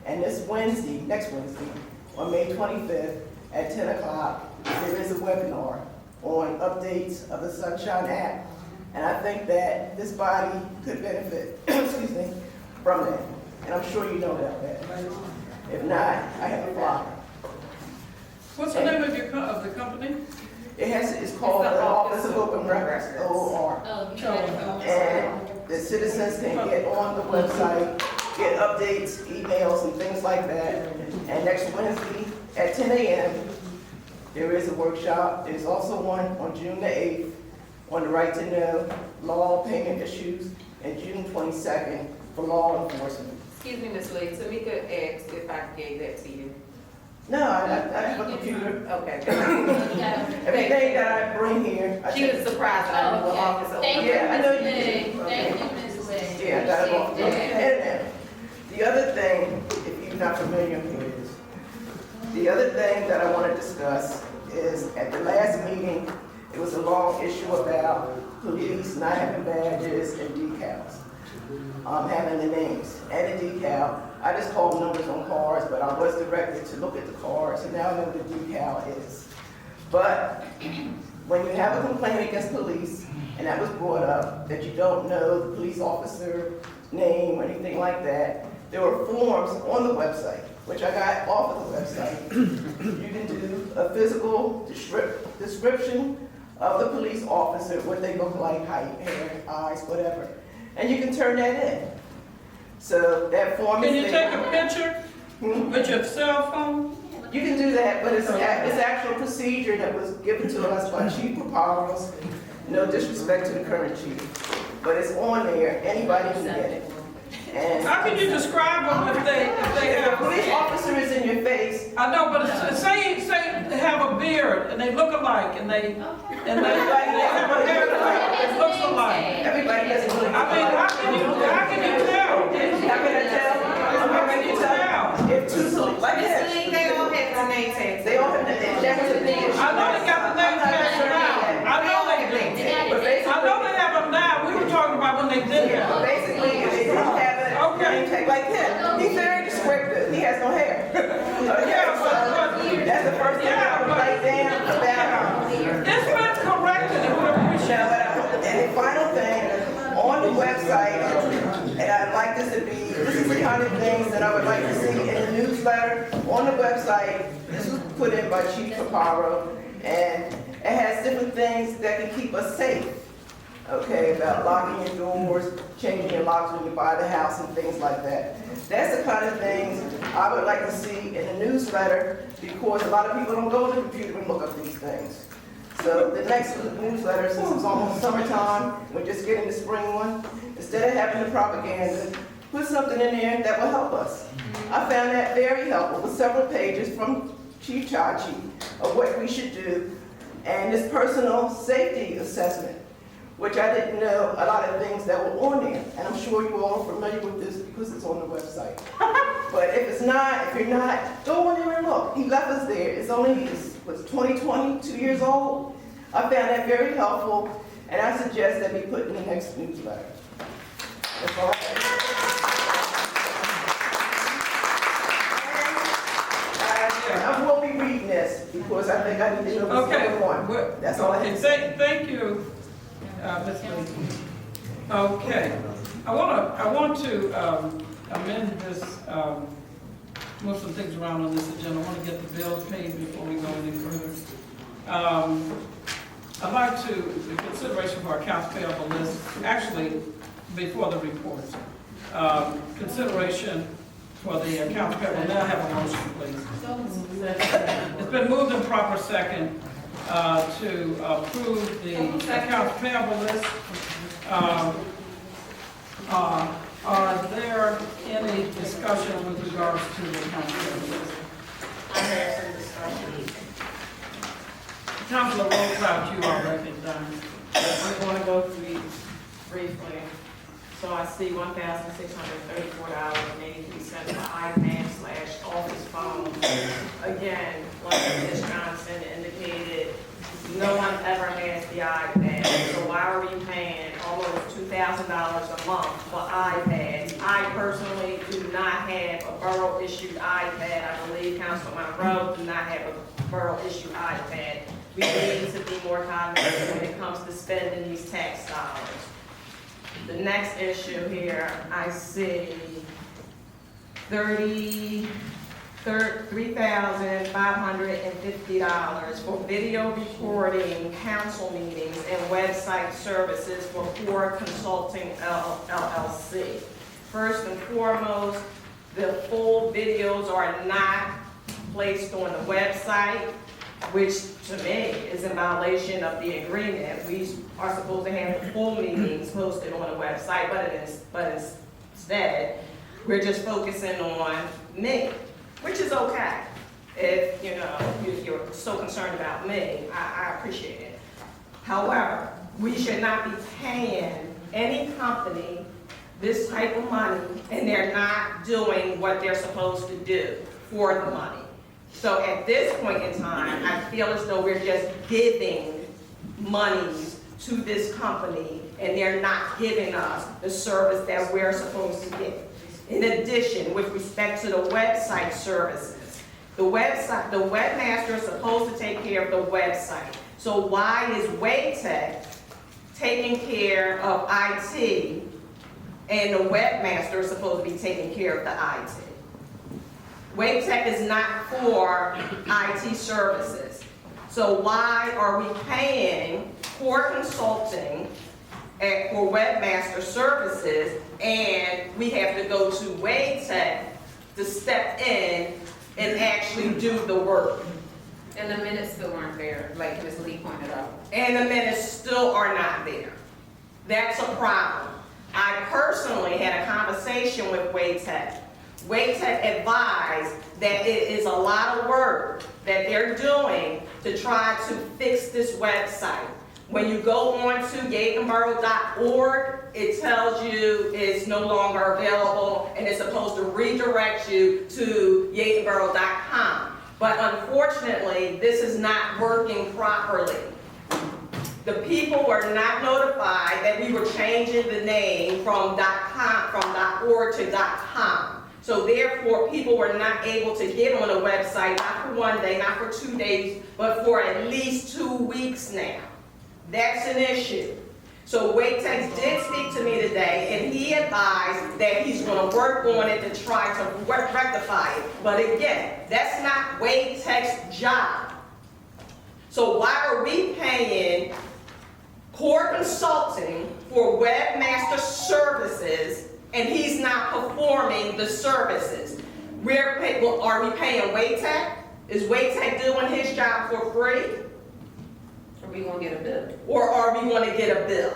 And this Wednesday, next Wednesday, on May 25th at 10 o'clock, there is a webinar on updates of the Sunshine Act. And I think that this body could benefit, excuse me, from that. And I'm sure you know about that. If not, I have a flyer. What's the name of the company? It's called the Office of Open Records, OOR. And the citizens can get on the website, get updates, emails, and things like that. And next Wednesday at 10 a.m., there is a workshop. There's also one on June the 8th on the right to know law payment issues, and June 22nd for law enforcement. Excuse me, Ms. Lee, Tamika asked if I gave that to you. No, I have a computer. Okay. Everything that I bring here. She was surprised that I knew what office it was. Yeah, I know you did. Thank you, Ms. Lee. Yeah, I got it all. And the other thing, if you're not familiar with this, the other thing that I want to discuss is at the last meeting, it was a long issue about police not having badges and decals, having the names and a decal. I just called numbers on cars, but I was directed to look at the cars, and now I know what the decal is. But when you have a complaint against police, and that was brought up, that you don't know the police officer name or anything like that, there were forms on the website, which I got off of the website. You can do a physical description of the police officer, what they look like, height, hair, eyes, whatever. And you can turn that in. So that form is Can you there. take a picture with your cell phone? You can do that, but it's actual procedure that was given to us by Chief Paparos. No disrespect to the current chief, but it's on there. Anybody can get it. And How can you describe them if they if a have? police officer is in your face, I know, but say they have a beard and they look alike and they have a haircut that looks alike. everybody doesn't look. I mean, how can you tell? How can I tell? I'm going to tell. If two, like this. They all have the name tags. They all have, that was a big issue. I know they got the name tags now. I know they do. But I know they have them now. We were talking about when they did But that. basically, if they didn't have it, name tag like him, he's very descriptive, he has no hair. That's the first thing I would write down about him. It's been corrected and we appreciate that. And the final thing, on the website, and I'd like this is the kind of things that I would like to see in the newsletter. On the website, this was put in by Chief Caparo, and it has different things that can keep us safe. Okay, about locking your doors, changing your locks when you buy the house and things like that. That's the kind of things I would like to see in the newsletter, because a lot of people don't go to the computer and look up these things. So the next newsletter, since it's almost summertime, we're just getting the spring one, instead of having the propaganda, put something in there that will help us. I found that very helpful, with several pages from Chief Chachi of what we should do, and this personal safety assessment, which I didn't know a lot of things that were on there. And I'm sure you all are familiar with this because it's on the website. But if you're not, go on there and look. He left us there. It's only, was 2020, 2 years old. I found that very helpful, and I suggest that be put in the next newsletter. That's all I have. I will be reading this because I think I need to know what's going on. That's all I have to say. Thank you. Ms. Lee. Okay, I want to amend this, move some things around on this agenda. I want to get the bills paid before we go any further. I'd like to, in consideration for our accounts payable list, actually, before the reports, consideration for the accounts payable. May I have a motion, please? It's been moved in proper second to approve the accounts payable list. Are there any discussion with regards to the accounts payable list? I have some discussion. Councilor Rosebout, you are recognized. I'm going to go through these briefly. So I see $1,634.83 for iPad/office phone. Again, like Ms. Johnson indicated, no one ever has the iPad. So why are we paying almost $2,000 a month for iPads? I personally do not have a borough-issued iPad. I believe Councilman Monroe do not have a borough-issued iPad. We need to be more cognizant when it comes to spending these tax dollars. The next issue here, I see $3,550 for video recording, council meetings, and website services for Core Consulting LLC. First and foremost, the full videos are not placed on the website, which to me is in violation of the agreement. We are supposed to have the full meetings posted on the website, but instead, we're just focusing on me, which is okay. If you're so concerned about me, I appreciate it. However, we should not be paying any company this type of money, and they're not doing what they're supposed to do for the money. So at this point in time, I feel as though we're just giving monies to this company and they're not giving us the service that we're supposed to get. In addition, with respect to the website services, the webmaster is supposed to take care of the website. So why is WaveTech taking care of IT and the webmaster is supposed to be taking care of the IT? WaveTech is not for IT services. So why are we paying Core Consulting for webmaster services and we have to go to WaveTech to step in and actually do the work? And the minutes still aren't there, like Ms. Lee pointed out. And the minutes still are not there. That's a problem. I personally had a conversation with Waytech. Waytech advised that it is a lot of work that they're doing to try to fix this website. When you go on to yedonborough.org, it tells you it's no longer available and it's supposed to redirect you to yedonborough.com. But unfortunately, this is not working properly. The people were not notified that we were changing the name from .org to .com. So therefore, people were not able to get on the website, not for 1 day, not for 2 days, but for at least 2 weeks now. That's an issue. So Waytex did speak to me today, and he advised that he's going to work on it to try to rectify it. But again, that's not Waytex's job. So why are we paying Core Consulting for webmaster services and he's not performing the services? Are we paying Waytech? Is Waytech doing his job for free? Or we gonna get a bill? Or are we going to get a bill?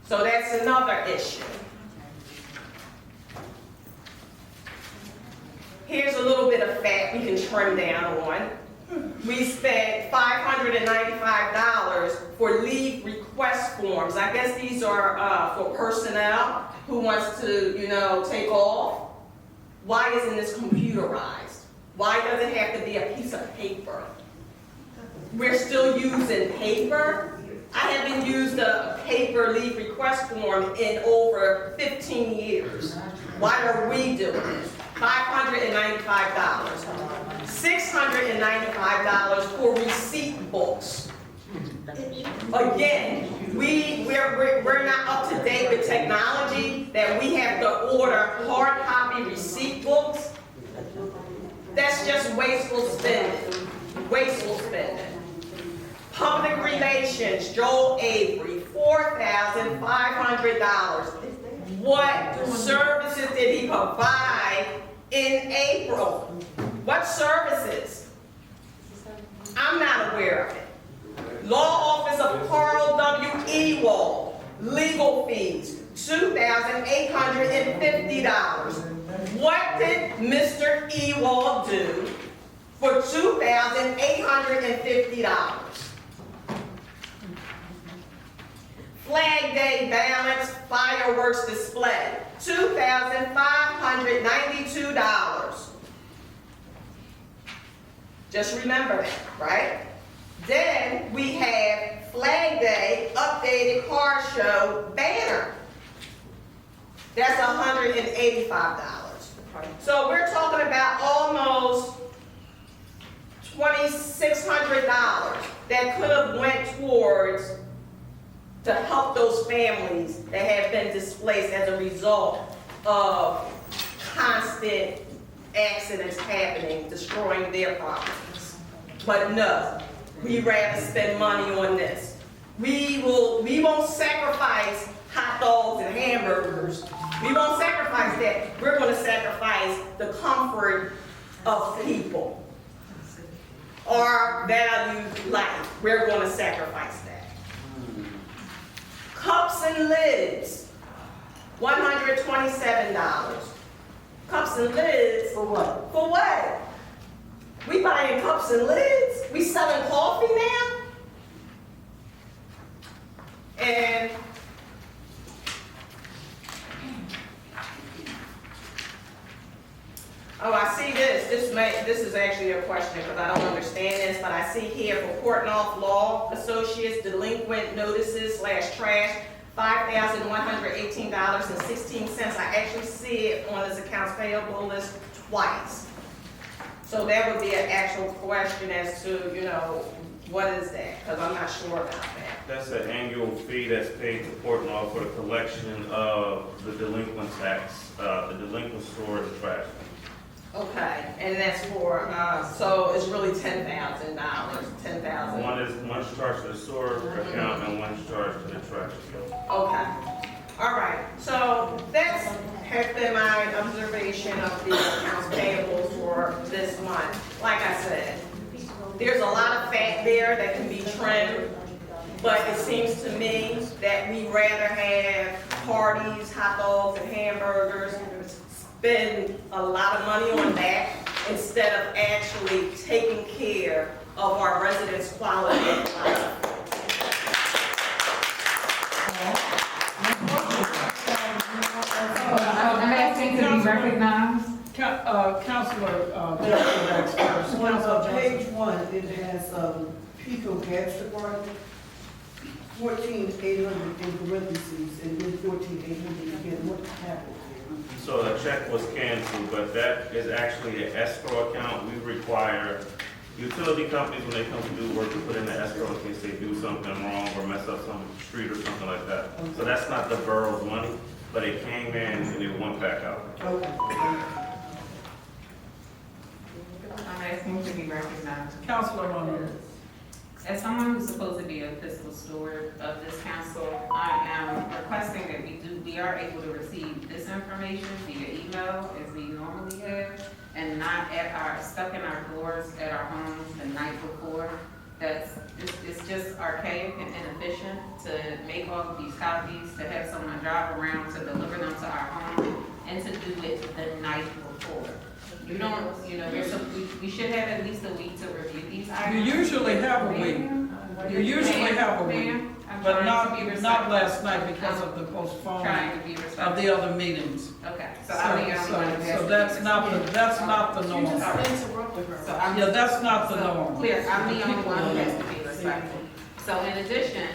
So that's another issue. Here's a little bit of fat we can trim down on. We spent $595 for leave request forms. I guess these are for personnel who wants to, take off. Why isn't this computerized? Why does it have to be a piece of paper? We're still using paper. I haven't used a paper leave request form in over 15 years. Why are we doing this? $595. $695 for receipt books. Again, we're not up to date with technology that we have to order hard copy receipt books. That's just wasteful spending. Wasteful spending. Public relations, Joel Avery, $4,500. What services did he provide in April? What services? I'm not aware of it. Law Office of Carl W. Ewald, legal fees, $2,850. What did Mr. Ewald do for $2,850? Flag Day balance fireworks display, $2,592. Just remember that, right? Then we have Flag Day updated car show banner. That's $185. So we're talking about almost $2,600 that could have went towards to help those families that have been displaced as a result of constant accidents happening, destroying their properties. But no, we'd rather spend money on this. We won't sacrifice hot dogs and hamburgers. We won't sacrifice that. We're going to sacrifice the comfort of people. Our valued life. We're going to sacrifice that. Cups and lids, $127. Cups and lids. For what? For what? We buying cups and lids? We selling coffee now? And oh, I see this. This is actually a question because I don't understand this, but I see here for Portnoy Law Associates delinquent notices / trash, $5,118.16. I actually see it on this accounts payable list twice. So that would be an actual question as to, what is that? Because I'm not sure about that. That's an annual fee that's paid to Portnoy for the collection of the delinquent tax, the delinquent storage of trash. Okay, and that's for, so it's really $10,000, $10,000. One's charged to the sewer account and one's charged to the trash account. Okay, all right, so that's has been my observation of the accounts payable for this month. Like I said, there's a lot of fat there that can be trimmed, but it seems to me that we'd rather have parties, hot dogs and hamburgers, spend a lot of money on that instead of actually taking care of our residents' quality of life. I'm asking to be recognized. Councilor Jackson first. On page 1, it has Pico Gas Department, 14,800 in parentheses, and then 14,800 again. What happened here? So the check was canceled, but that is actually an escrow account. We require utility companies, when they come to do work, to put in the escrow in case they do something wrong or mess up some street or something like that. So that's not the borough's money, but it came in and it went back out. I'm asking to be recognized. Councilor Monroe. As someone who's supposed to be a fiscal steward of this council, I am requesting that we are able to receive this information via email as we normally have, and not stuck in our doors at our homes the night before. It's just archaic and inefficient to make all of these copies, to have someone drive around to deliver them to our home, and to do it the night before. We should have at least a week to review these items. You usually have a week. You usually have a week, but not last night because of the postponement of the other meetings. Okay, So that's not the norm. Yeah, that's not the norm. Clear, I'm the only one who has to be respectful. So in addition,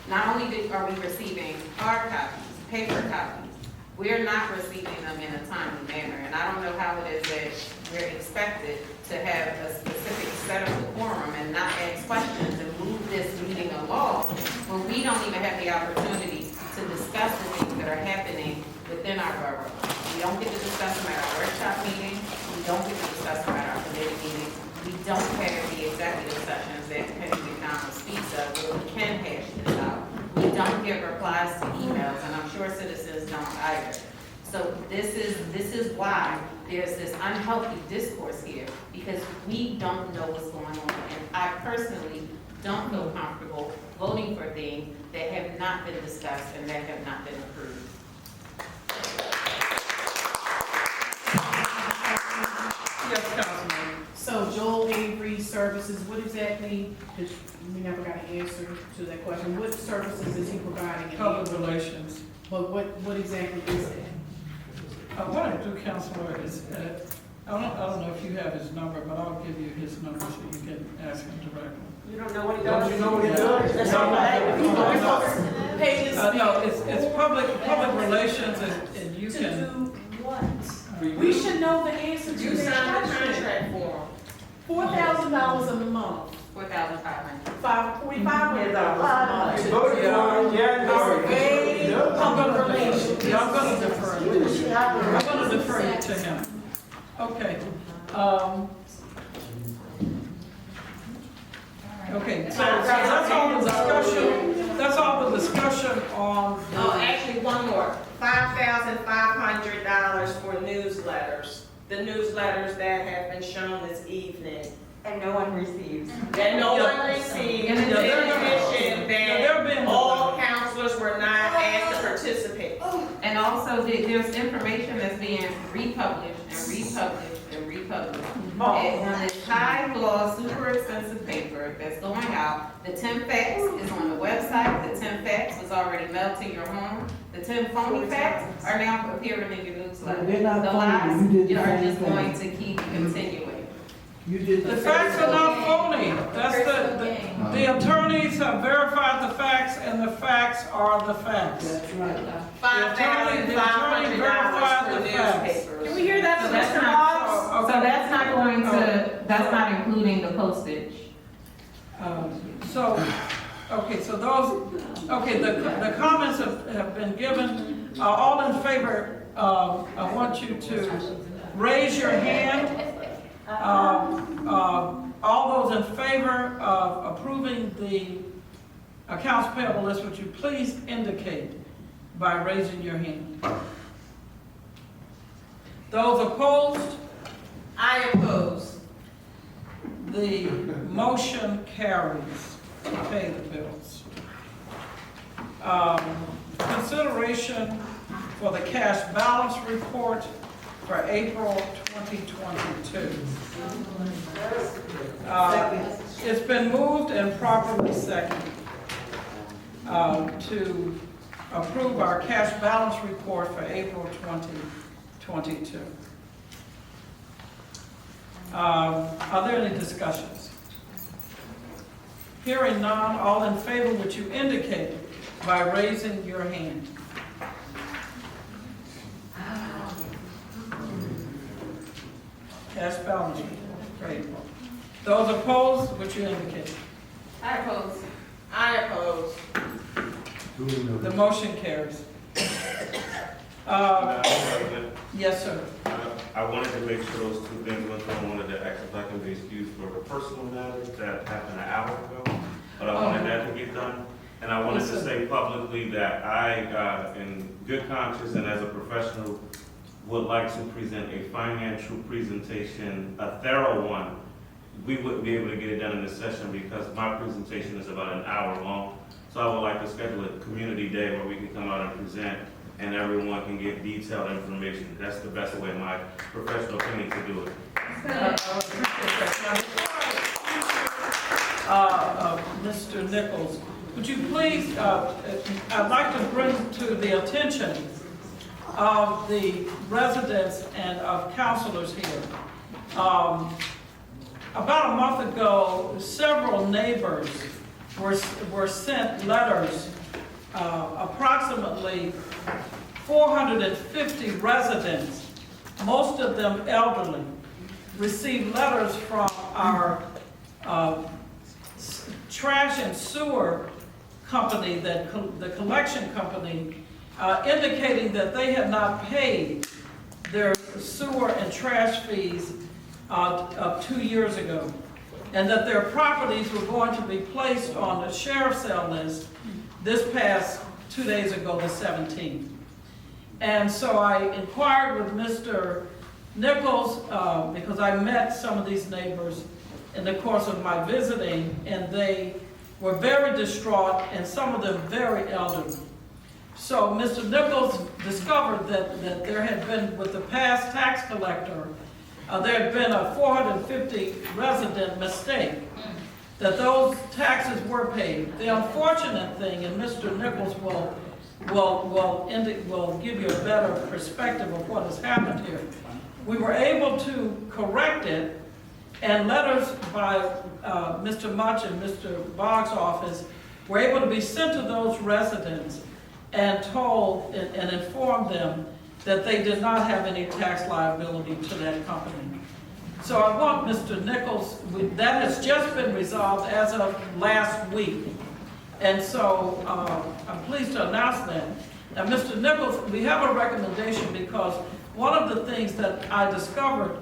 not only are we receiving hard copies, paper copies, we're not receiving them in a timely manner. And I don't know how it is that we're expected to have a specific set of decorum and not ask questions and move this meeting along when we don't even have the opportunity to discuss the things that are happening within our borough. We don't get to discuss them at our workshop meeting. We don't get to discuss them at our committee meetings. We don't have the executive sessions that Penny McDonald speaks of where we can hash this out. We don't get replies to emails, and I'm sure citizens don't either. So this is why there's this unhealthy discourse here, because we don't know what's going on. And I personally don't feel comfortable voting for things that have not been discussed and that have not been approved. Yes, Councilman. So Joel Avery Services, what exactly, because we never got an answer to that question, what services is he providing? Public relations. But what exactly is that? What I do, Councilor, is, I don't know if you have his number, but I'll give you his number so you can ask him directly. You don't know what he does? Don't you know what he does? That's all right. Pages. No, it's public relations, and you can. To do what? We should know the answer to You that signed the question. contract form. $4,000 a month. $4,500. $4,500 a month. I'm gonna defer you to him. Okay. Okay, so that's all the discussion, on. Oh, actually, one more. $5,500 for newsletters. The newsletters that have been shown this evening. And no one receives. That no one received, in addition that all counselors were not asked to participate. And also, there's information that's being republished and republished and republished. And on this high gloss, super expensive paper that's going out, the 10 facts is on the website, the 10 facts was already mailed to your home, the 10 phony facts are now appearing in your newsletter. They're not The phony. lies You did the are same just thing. going to keep continuing. You did The facts are not phony. That's the attorneys have verified the facts, and the facts are the facts. That's right. $5,500 for newspapers. Can we hear that from Mr. Boggs? So that's not including the postage. The comments have been given. All in favor, I want you to raise your hand. All those in favor of approving the accounts payable list, would you please indicate by raising your hand? Those opposed? I oppose. The motion carries to pay the bills. Consideration for the cash balance report for April 2022. It's been moved and properly seconded to approve our cash balance report for April 2022. Are there any discussions? Hearing none, all in favor, would you indicate by raising your hand? Cash balance report for April. Those opposed, would you indicate? I oppose. I oppose. The motion carries. Madam President, Yes, sir. I wanted to make sure those two things went through. I wanted to ask if I can be excused for the personal matters that happened an hour ago, but I wanted that to get done. And I wanted to say publicly that I, in good conscience and as a professional, would like to present a financial presentation, a thorough one. We wouldn't be able to get it done in this session because my presentation is about an hour long. So I would like to schedule a community day where we can come out and present and everyone can get detailed information. That's the best way, in my professional opinion, to do it. Mr. Nichols, would you please, I'd like to bring to the attention of the residents and of counselors here. About a month ago, several neighbors were sent letters, approximately 450 residents, most of them elderly, received letters from our trash and sewer company, the collection company, indicating that they had not paid their sewer and trash fees of 2 years ago, and that their properties were going to be placed on the sheriff's sale list this past 2 days ago, the 17th. And so I inquired with Mr. Nichols, because I met some of these neighbors in the course of my visiting, and they were very distraught, and some of them very elderly. So Mr. Nichols discovered that there had been, with the past tax collector, there had been a 450 resident mistake, that those taxes were paid. The unfortunate thing, and Mr. Nichols will give you a better perspective of what has happened here. We were able to correct it, and letters by Mr. Much and Mr. Boggs' office were able to be sent to those residents and told and informed them that they did not have any tax liability to that company. So I want Mr. Nichols, that has just been resolved as of last week. And so I'm pleased to announce that. Now, Mr. Nichols, we have a recommendation because one of the things that I discovered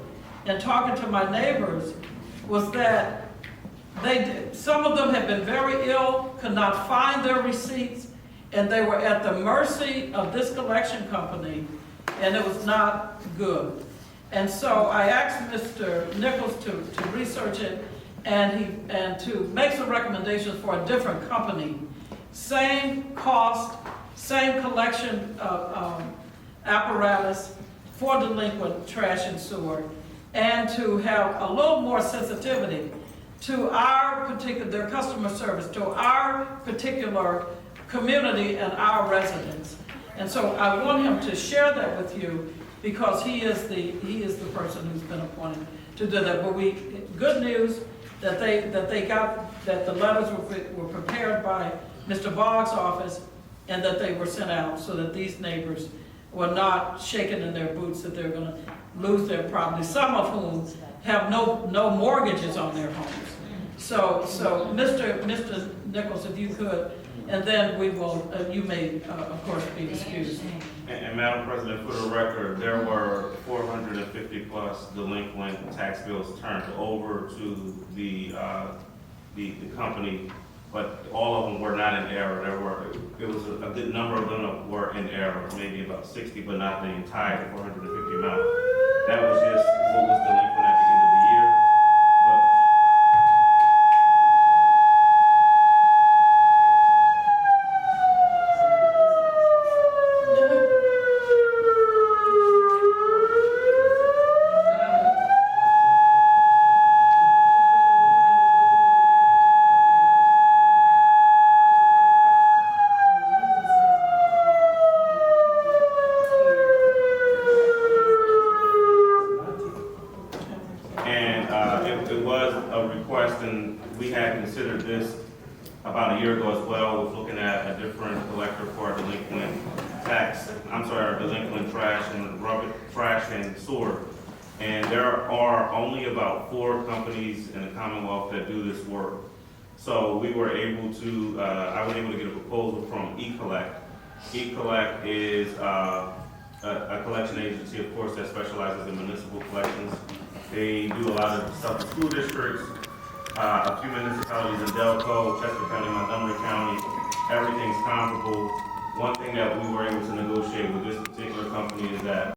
in talking to my neighbors was that some of them had been very ill, could not find their receipts, and they were at the mercy of this collection company, and it was not good. And so I asked Mr. Nichols to research it and to make some recommendations for a different company. Same cost, same collection apparatus for delinquent trash and sewer, and to have a little more sensitivity to their customer service, to our particular community and our residents. And so I want him to share that with you because he is the person who's been appointed to do that. But good news that the letters were prepared by Mr. Boggs' office and that they were sent out so that these neighbors were not shaken in their boots that they're going to lose their property, some of whom have no mortgages on their homes. So Mr. Nichols, if you could, and then we will, you may, of course, be excused. And Madam President, for the record, there were 450 plus delinquent tax bills turned over to the company, but all of them were not in error. It was a good number of them were in error, maybe about 60, but not the entire 450 amount. That was just what was delinquent at the end of the year. about a year ago as well, was looking at a different collector for our delinquent our delinquent trash and rubbish, trash and sewer. And there are only about 4 companies in the Commonwealth that do this work. So we were able to, I was able to get a proposal from eCollect. eCollect is a collection agency, of course, that specializes in municipal collections. They do a lot of stuff in school districts, a few municipalities in Delco, Chester County, Montgomery County. Everything's comparable. One thing that we were able to negotiate with this particular company is that